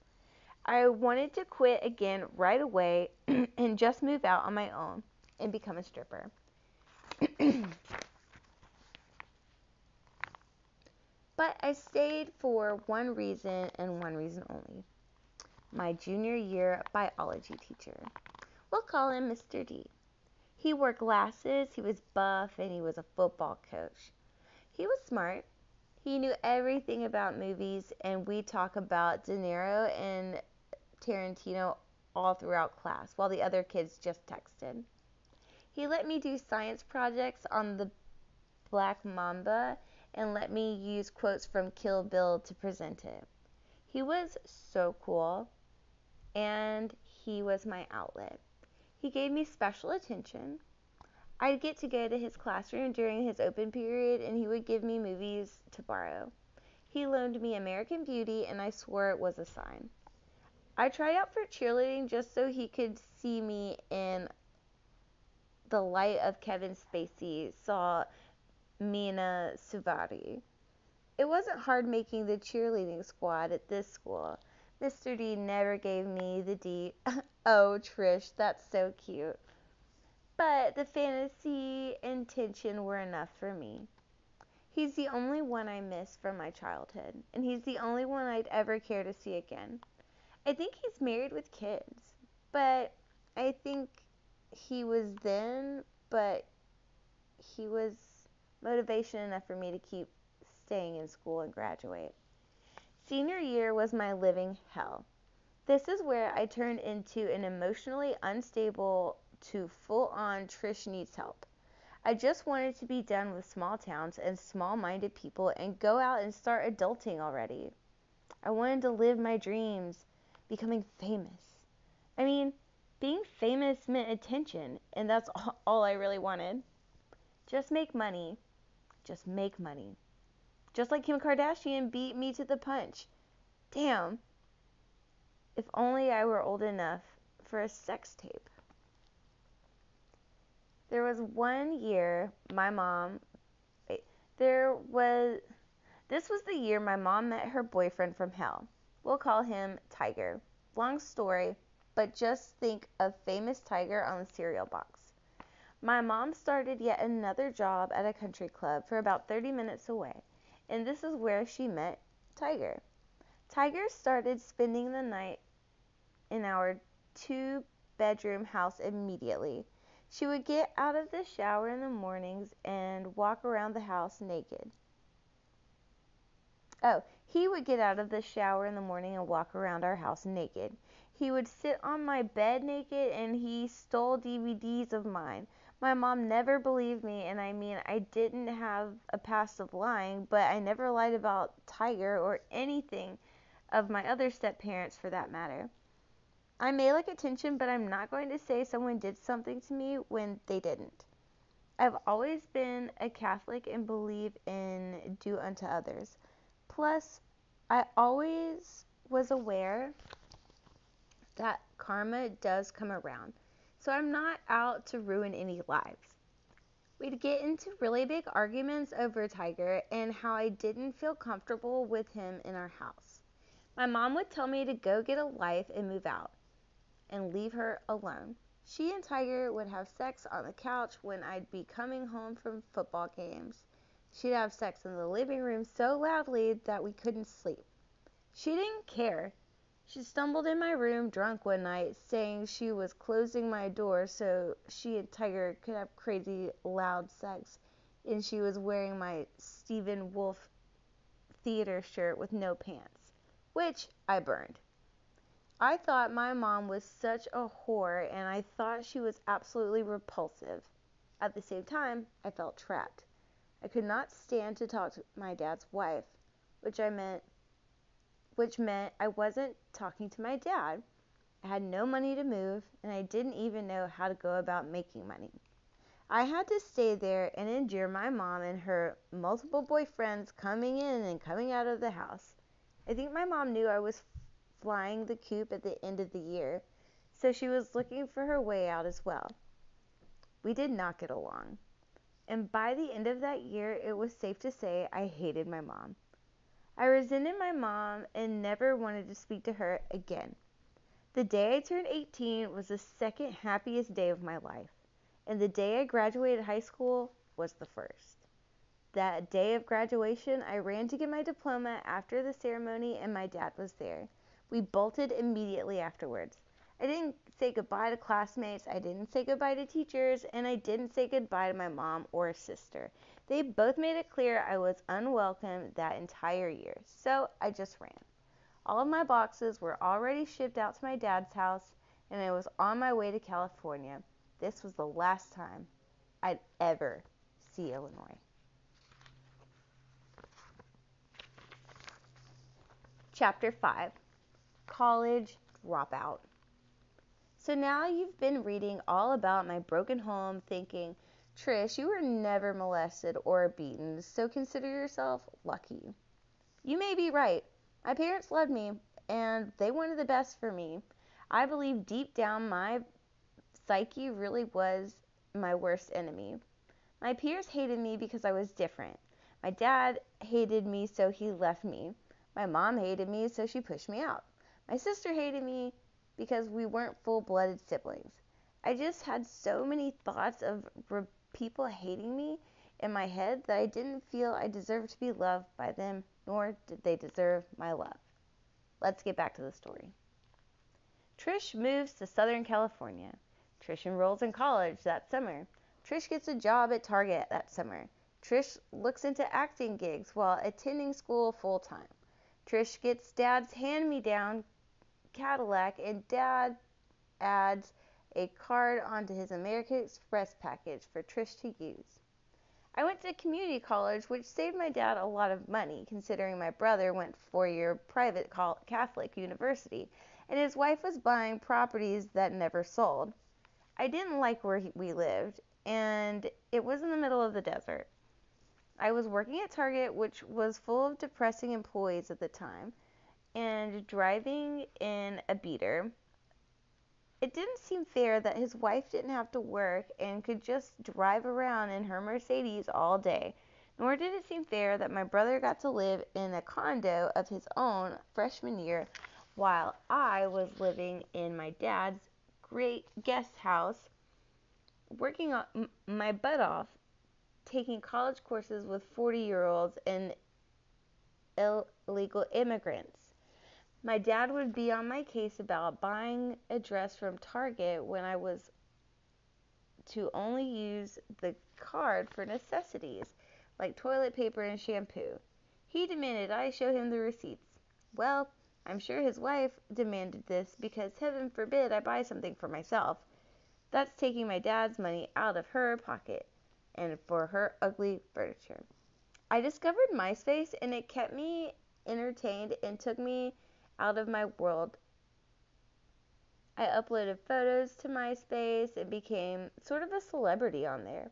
I wanted to quit again right away and just move out on my own and become a stripper. But I stayed for one reason and one reason only. My junior year biology teacher. We'll call him Mr. D. He wore glasses, he was buff, and he was a football coach. He was smart. He knew everything about movies, and we talk about De Niro and Tarantino all throughout class, while the other kids just texted. He let me do science projects on the Black Mamba and let me use quotes from Kill Bill to present it. He was so cool, and he was my outlet. He gave me special attention. I'd get to go to his classroom during his open period, and he would give me movies to borrow. He loaned me American Beauty, and I swore it was a sign. I tried out for cheerleading just so he could see me in the light of Kevin Spacey saw Mina Suvari. It wasn't hard making the cheerleading squad at this school. Mr. D never gave me the D. Oh, Trish, that's so cute. But the fantasy and tension were enough for me. He's the only one I miss from my childhood, and he's the only one I'd ever care to see again. I think he's married with kids, but I think he was then, but he was motivation enough for me to keep staying in school and graduate. Senior year was my living hell. This is where I turned into an emotionally unstable to full-on Trish needs help. I just wanted to be done with small towns and small-minded people and go out and start adulting already. I wanted to live my dreams, becoming famous. I mean, being famous meant attention, and that's all I really wanted. Just make money. Just make money. Just like Kim Kardashian beat me to the punch. Damn. If only I were old enough for a sex tape. There was one year this was the year my mom met her boyfriend from hell. We'll call him Tiger. Long story, but just think of famous Tiger on the cereal box. My mom started yet another job at a country club for about 30 minutes away, and this is where she met Tiger. Tiger started spending the night in our 2-bedroom house immediately. She would get out of the shower in the mornings and walk around the house naked. He would get out of the shower in the morning and walk around our house naked. He would sit on my bed naked, and he stole DVDs of mine. My mom never believed me, and I didn't have a past of lying, but I never lied about Tiger or anything of my other step-parents for that matter. I may like attention, but I'm not going to say someone did something to me when they didn't. I've always been a Catholic and believe in do unto others. Plus, I always was aware that karma does come around, so I'm not out to ruin any lives. We'd get into really big arguments over Tiger and how I didn't feel comfortable with him in our house. My mom would tell me to go get a life and move out and leave her alone. She and Tiger would have sex on the couch when I'd be coming home from football games. She'd have sex in the living room so loudly that we couldn't sleep. She didn't care. She stumbled in my room drunk one night, saying she was closing my door so she and Tiger could have crazy loud sex, and she was wearing my Stephen Wolf theater shirt with no pants, which I burned. I thought my mom was such a whore, and I thought she was absolutely repulsive. At the same time, I felt trapped. I could not stand to talk to my dad's wife, which meant I wasn't talking to my dad. I had no money to move, and I didn't even know how to go about making money. I had to stay there and endure my mom and her multiple boyfriends coming in and coming out of the house. I think my mom knew I was flying the coop at the end of the year, so she was looking for her way out as well. We did not get along. And by the end of that year, it was safe to say I hated my mom. I resented my mom and never wanted to speak to her again. The day I turned 18 was the second happiest day of my life, and the day I graduated high school was the first. That day of graduation, I ran to get my diploma after the ceremony, and my dad was there. We bolted immediately afterwards. I didn't say goodbye to classmates, I didn't say goodbye to teachers, and I didn't say goodbye to my mom or sister. They both made it clear I was unwelcome that entire year, so I just ran. All of my boxes were already shipped out to my dad's house, and I was on my way to California. This was the last time I'd ever see Illinois. Chapter 5. College Dropout. So now you've been reading all about my broken home, thinking, Trish, you were never molested or beaten, so consider yourself lucky. You may be right. My parents loved me, and they wanted the best for me. I believe deep down my psyche really was my worst enemy. My peers hated me because I was different. My dad hated me, so he left me. My mom hated me, so she pushed me out. My sister hated me because we weren't full-blooded siblings. I just had so many thoughts of people hating me in my head that I didn't feel I deserved to be loved by them, nor did they deserve my love. Let's get back to the story. Trish moves to Southern California. Trish enrolls in college that summer. Trish gets a job at Target that summer. Trish looks into acting gigs while attending school full-time. Trish gets Dad's hand-me-down Cadillac, and Dad adds a card onto his American Express package for Trish to use. I went to community college, which saved my dad a lot of money, considering my brother went four-year private Catholic university, and his wife was buying properties that never sold. I didn't like where we lived, and it was in the middle of the desert. I was working at Target, which was full of depressing employees at the time, and driving in a beater. It didn't seem fair that his wife didn't have to work and could just drive around in her Mercedes all day, nor did it seem fair that my brother got to live in a condo of his own freshman year while I was living in my dad's great guest house, working my butt off, taking college courses with 40-year-olds and illegal immigrants. My dad would be on my case about buying a dress from Target when I was to only use the card for necessities like toilet paper and shampoo. He demanded I show him the receipts. Well, I'm sure his wife demanded this because heaven forbid I buy something for myself. That's taking my dad's money out of her pocket and for her ugly furniture. I discovered Myspace, and it kept me entertained and took me out of my world. I uploaded photos to MySpace and became sort of a celebrity on there.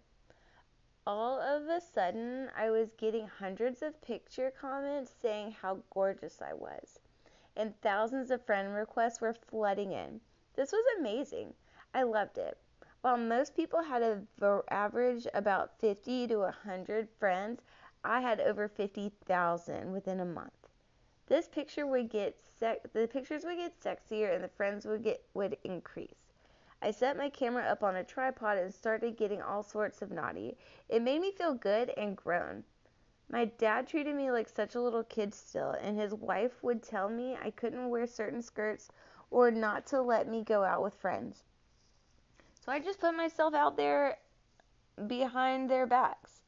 All of a sudden, I was getting hundreds of picture comments saying how gorgeous I was, and thousands of friend requests were flooding in. This was amazing. I loved it. While most people had an average about 50 to 100 friends, I had over 50,000 within a month. The pictures would get sexier, and the friends would increase. I set my camera up on a tripod and started getting all sorts of naughty. It made me feel good and grown. My dad treated me like such a little kid still, and his wife would tell me I couldn't wear certain skirts or not to let me go out with friends. So I just put myself out there behind their backs.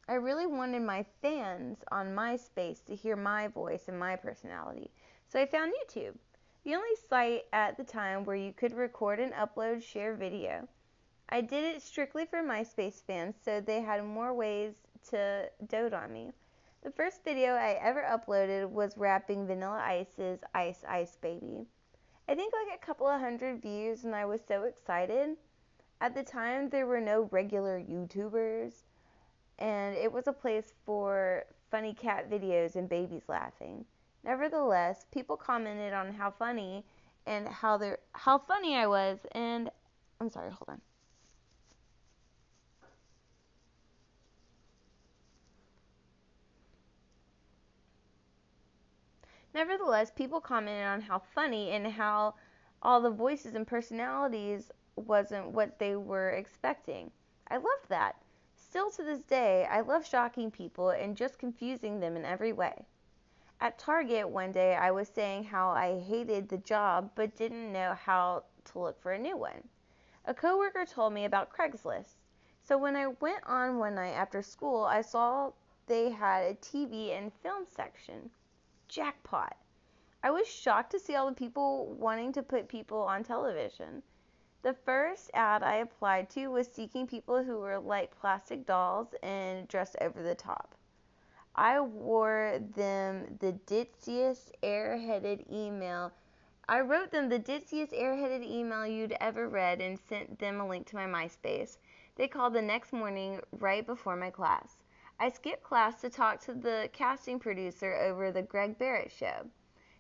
I really wanted my fans on MySpace to hear my voice and my personality, so I found YouTube, the only site at the time where you could record and upload share video. I did it strictly for MySpace fans, so they had more ways to dote on me. The first video I ever uploaded was rapping Vanilla Ice's Ice Ice Baby. I think like a couple of hundred views, and I was so excited. At the time, there were no regular YouTubers, and it was a place for funny cat videos and babies laughing. Nevertheless, people commented on how funny I was, and I'm sorry, hold on. Nevertheless, people commented on how funny and how all the voices and personalities wasn't what they were expecting. I loved that. Still to this day, I love shocking people and just confusing them in every way. At Target one day, I was saying how I hated the job but didn't know how to look for a new one. A coworker told me about Craigslist. So when I went on one night after school, I saw they had a TV and film section. Jackpot. I was shocked to see all the people wanting to put people on television. The first ad I applied to was seeking people who were like plastic dolls and dressed over the top. I wore them the ditziest, airheaded email. I wrote them the ditziest, airheaded email you'd ever read and sent them a link to my MySpace. They called the next morning right before my class. I skipped class to talk to the casting producer over the Greg Barrett show.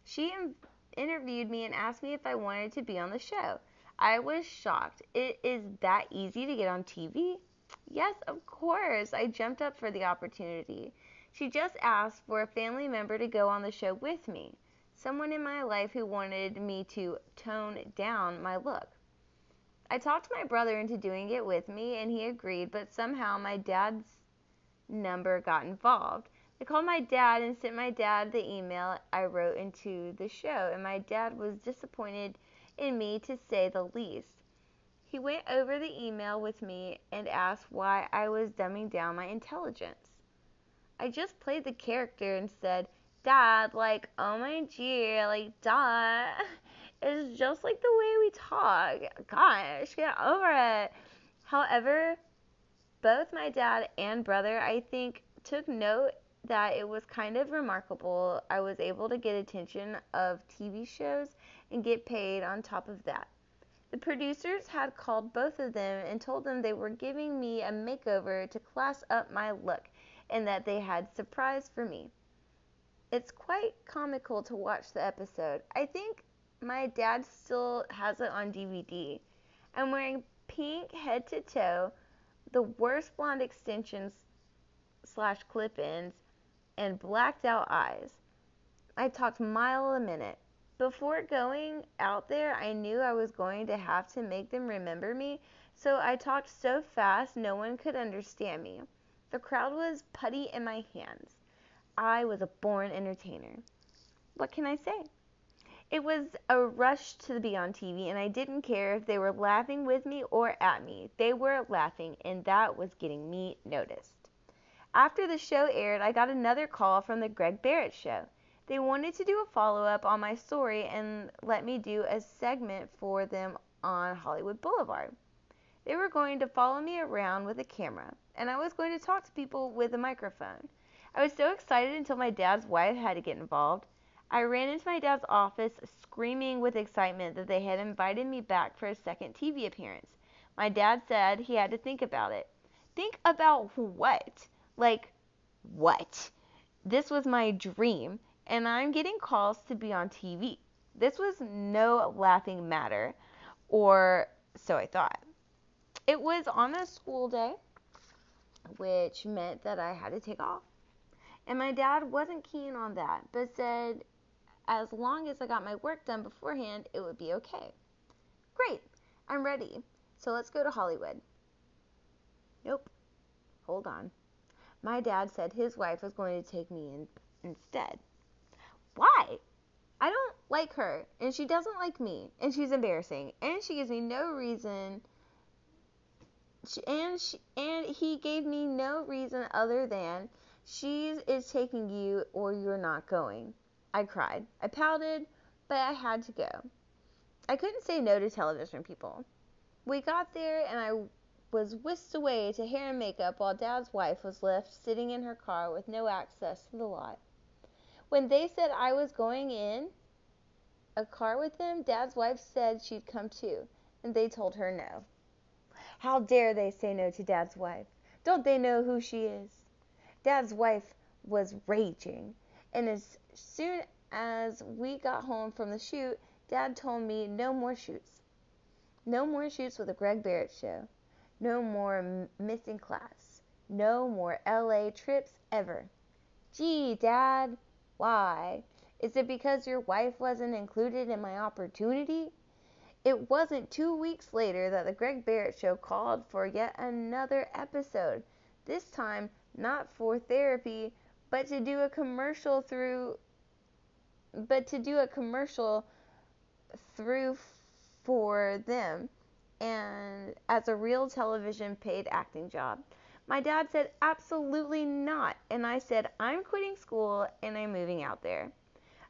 She interviewed me and asked me if I wanted to be on the show. I was shocked. It is that easy to get on TV? Yes, of course. I jumped up for the opportunity. She just asked for a family member to go on the show with me, someone in my life who wanted me to tone down my look. I talked my brother into doing it with me, and he agreed, but somehow my dad's number got involved. I called my dad and sent my dad the email I wrote into the show, and my dad was disappointed in me, to say the least. He went over the email with me and asked why I was dumbing down my intelligence. I just played the character and said, Dad, like, oh my G, like, duh. It's just like the way we talk. Gosh, get over it. However, both my dad and brother, I think, took note that it was kind of remarkable I was able to get attention of TV shows and get paid on top of that. The producers had called both of them and told them they were giving me a makeover to class up my look and that they had surprise for me. It's quite comical to watch the episode. I think my dad still has it on DVD. I'm wearing pink head to toe, the worst blonde extensions / clip-ins, and blacked out eyes. I talked mile a minute. Before going out there, I knew I was going to have to make them remember me, so I talked so fast no one could understand me. The crowd was putty in my hands. I was a born entertainer. What can I say? It was a rush to be on TV, and I didn't care if they were laughing with me or at me. They were laughing, and that was getting me noticed. After the show aired, I got another call from the Greg Barrett Show. They wanted to do a follow-up on my story and let me do a segment for them on Hollywood Boulevard. They were going to follow me around with a camera, and I was going to talk to people with a microphone. I was so excited until my dad's wife had to get involved. I ran into my dad's office screaming with excitement that they had invited me back for a second TV appearance. My dad said he had to think about it. Think about what? Like, what? This was my dream, and I'm getting calls to be on TV. This was no laughing matter, or so I thought. It was on a school day, which meant that I had to take off. And my dad wasn't keen on that, but said as long as I got my work done beforehand, it would be okay. Great, I'm ready. So let's go to Hollywood. Nope. Hold on. My dad said his wife was going to take me in instead. Why? I don't like her, and she doesn't like me, and she's embarrassing, and she gives me no reason. And he gave me no reason other than she is taking you or you're not going. I cried. I pouted, but I had to go. I couldn't say no to television people. We got there, and I was whisked away to hair and makeup while Dad's wife was left sitting in her car with no access to the lot. When they said I was going in a car with them, Dad's wife said she'd come too, and they told her no. How dare they say no to Dad's wife? Don't they know who she is? Dad's wife was raging, and as soon as we got home from the shoot, Dad told me no more shoots. No more shoots with the Greg Barrett Show. No more missing class. No more LA trips ever. Gee, Dad, why? Is it because your wife wasn't included in my opportunity? It wasn't 2 weeks later that the Greg Barrett Show called for yet another episode. This time, not for therapy, but to do a commercial through for them, and as a real television paid acting job. My dad said absolutely not, and I said I'm quitting school and I'm moving out there.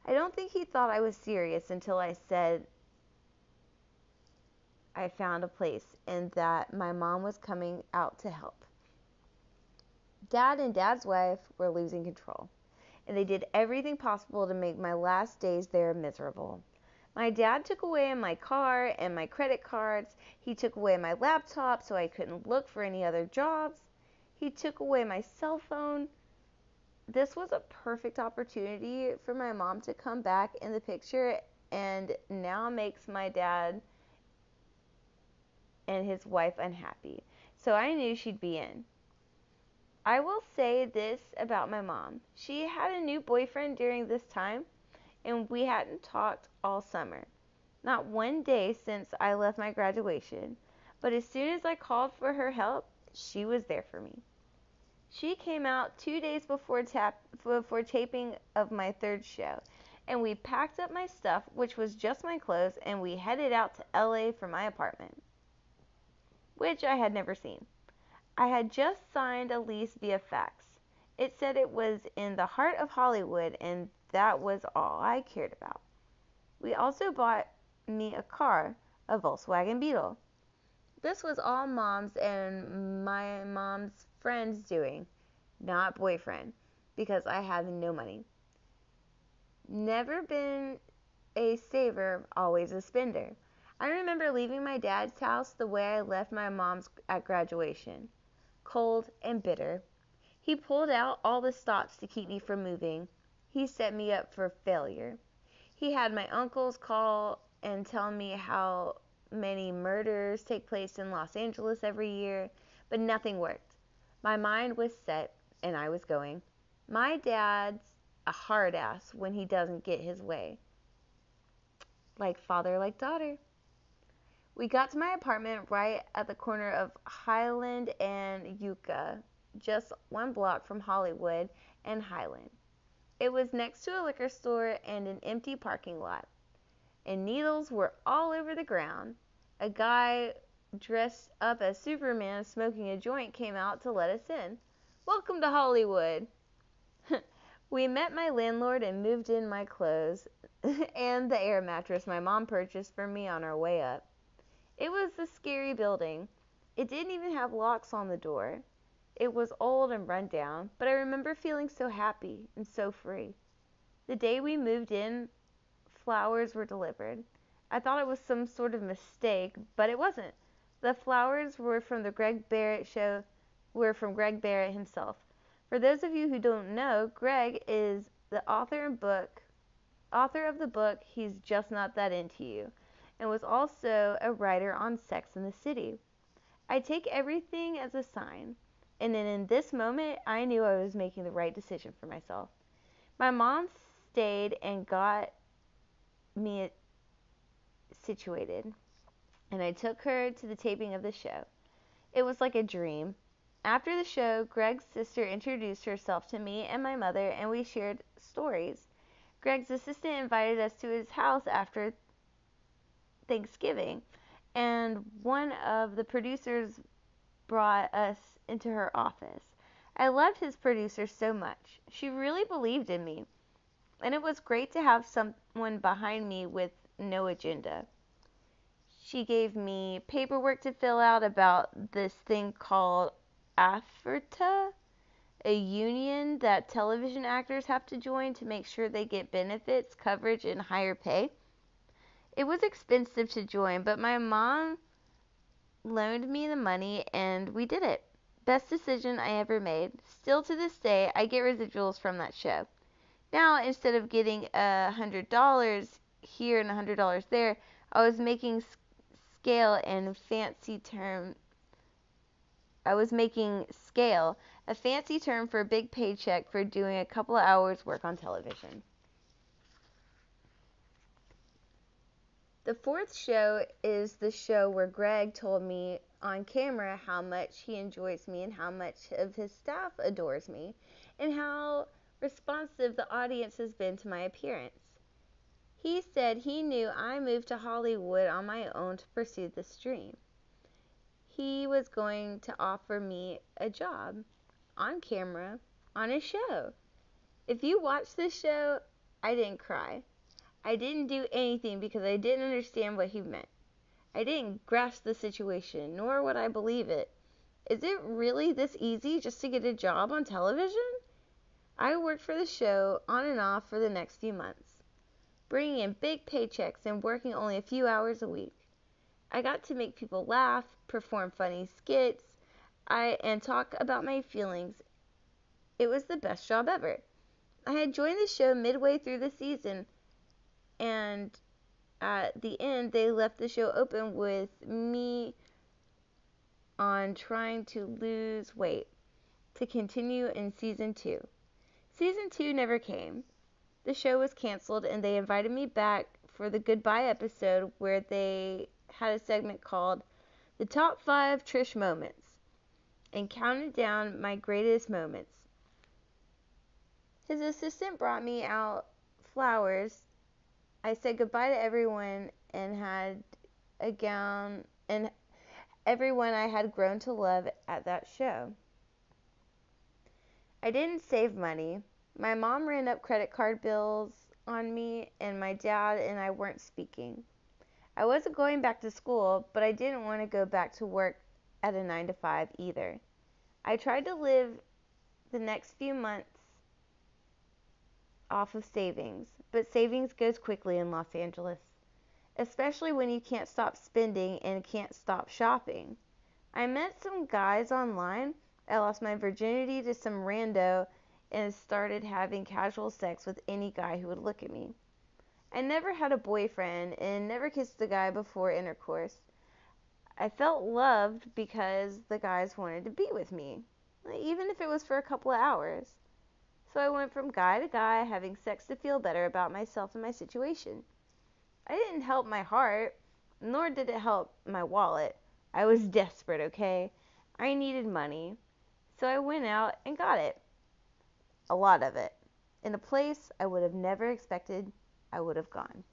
I don't think he thought I was serious until I said I found a place and that my mom was coming out to help. Dad and Dad's wife were losing control, and they did everything possible to make my last days there miserable. My dad took away my car and my credit cards. He took away my laptop so I couldn't look for any other jobs. He took away my cell phone. This was a perfect opportunity for my mom to come back in the picture, and now makes my dad and his wife unhappy. So I knew she'd be in. I will say this about my mom. She had a new boyfriend during this time, and we hadn't talked all summer. Not one day since I left my graduation. But as soon as I called for her help, she was there for me. She came out 2 days before taping of my third show, and we packed up my stuff, which was just my clothes, and we headed out to LA for my apartment. which I had never seen. I had just signed a lease via fax. It said it was in the heart of Hollywood, and that was all I cared about. We also bought me a car, a Volkswagen Beetle. This was all Mom's and my mom's friends doing, not boyfriend, because I had no money. Never been a saver, always a spender. I remember leaving my dad's house the way I left my mom's at graduation, cold and bitter. He pulled out all the stops to keep me from moving. He set me up for failure. He had my uncles call and tell me how many murders take place in Los Angeles every year, but nothing worked. My mind was set, and I was going. My dad's a hard ass when he doesn't get his way. Like father, like daughter. We got to my apartment right at the corner of Highland and Yucca, just 1 block from Hollywood and Highland. It was next to a liquor store and an empty parking lot, and needles were all over the ground. A guy dressed up as Superman smoking a joint came out to let us in. "Welcome to Hollywood." We met my landlord and moved in my clothes and the air mattress my mom purchased for me on our way up. It was a scary building. It didn't even have locks on the door. It was old and run down, but I remember feeling so happy and so free. The day we moved in, flowers were delivered. I thought it was some sort of mistake, but it wasn't. The flowers were from the Greg Barrett show, were from Greg Barrett himself. For those of you who don't know, Greg is the author of the book He's Just Not That Into You, and was also a writer on Sex and the City. I take everything as a sign, and then in this moment, I knew I was making the right decision for myself. My mom stayed and got me situated, and I took her to the taping of the show. It was like a dream. After the show, Greg's sister introduced herself to me and my mother, and we shared stories. Greg's assistant invited us to his house after Thanksgiving, and one of the producers brought us into her office. I loved his producer so much. She really believed in me, and it was great to have someone behind me with no agenda. She gave me paperwork to fill out about this thing called AFRTA, a union that television actors have to join to make sure they get benefits, coverage, and higher pay. It was expensive to join, but my mom loaned me the money and we did it. Best decision I ever made. Still to this day, I get residuals from that show. Now, instead of getting $100 here and $100 there, I was making scale, a fancy term for a big paycheck for doing a couple of hours work on television. The fourth show is the show where Greg told me on camera how much he enjoys me and how much of his staff adores me and how responsive the audience has been to my appearance. He said he knew I moved to Hollywood on my own to pursue this dream. He was going to offer me a job on camera on a show. If you watch this show, I didn't cry. I didn't do anything because I didn't understand what he meant. I didn't grasp the situation, nor would I believe it. Is it really this easy just to get a job on television? I worked for the show on and off for the next few months, bringing in big paychecks and working only a few hours a week. I got to make people laugh, perform funny skits, and talk about my feelings. It was the best job ever. I had joined the show midway through the season, and at the end, they left the show open with me on trying to lose weight to continue in season 2. Season 2 never came. The show was canceled, and they invited me back for the goodbye episode where they had a segment called The Top 5 Trish Moments and counted down my greatest moments. His assistant brought me out flowers. I said goodbye to everyone and had a gown and everyone I had grown to love at that show. I didn't save money. My mom ran up credit card bills on me, and my dad and I weren't speaking. I wasn't going back to school, but I didn't want to go back to work at a 9 to 5 either. I tried to live the next few months off of savings, but savings goes quickly in Los Angeles, especially when you can't stop spending and can't stop shopping. I met some guys online. I lost my virginity to some rando and started having casual sex with any guy who would look at me. I never had a boyfriend and never kissed a guy before intercourse. I felt loved because the guys wanted to be with me, even if it was for a couple of hours. So I went from guy to guy, having sex to feel better about myself and my situation. I didn't help my heart, nor did it help my wallet. I was desperate, okay? I needed money. So I went out and got it. A lot of it. In a place I would have never expected I would have gone.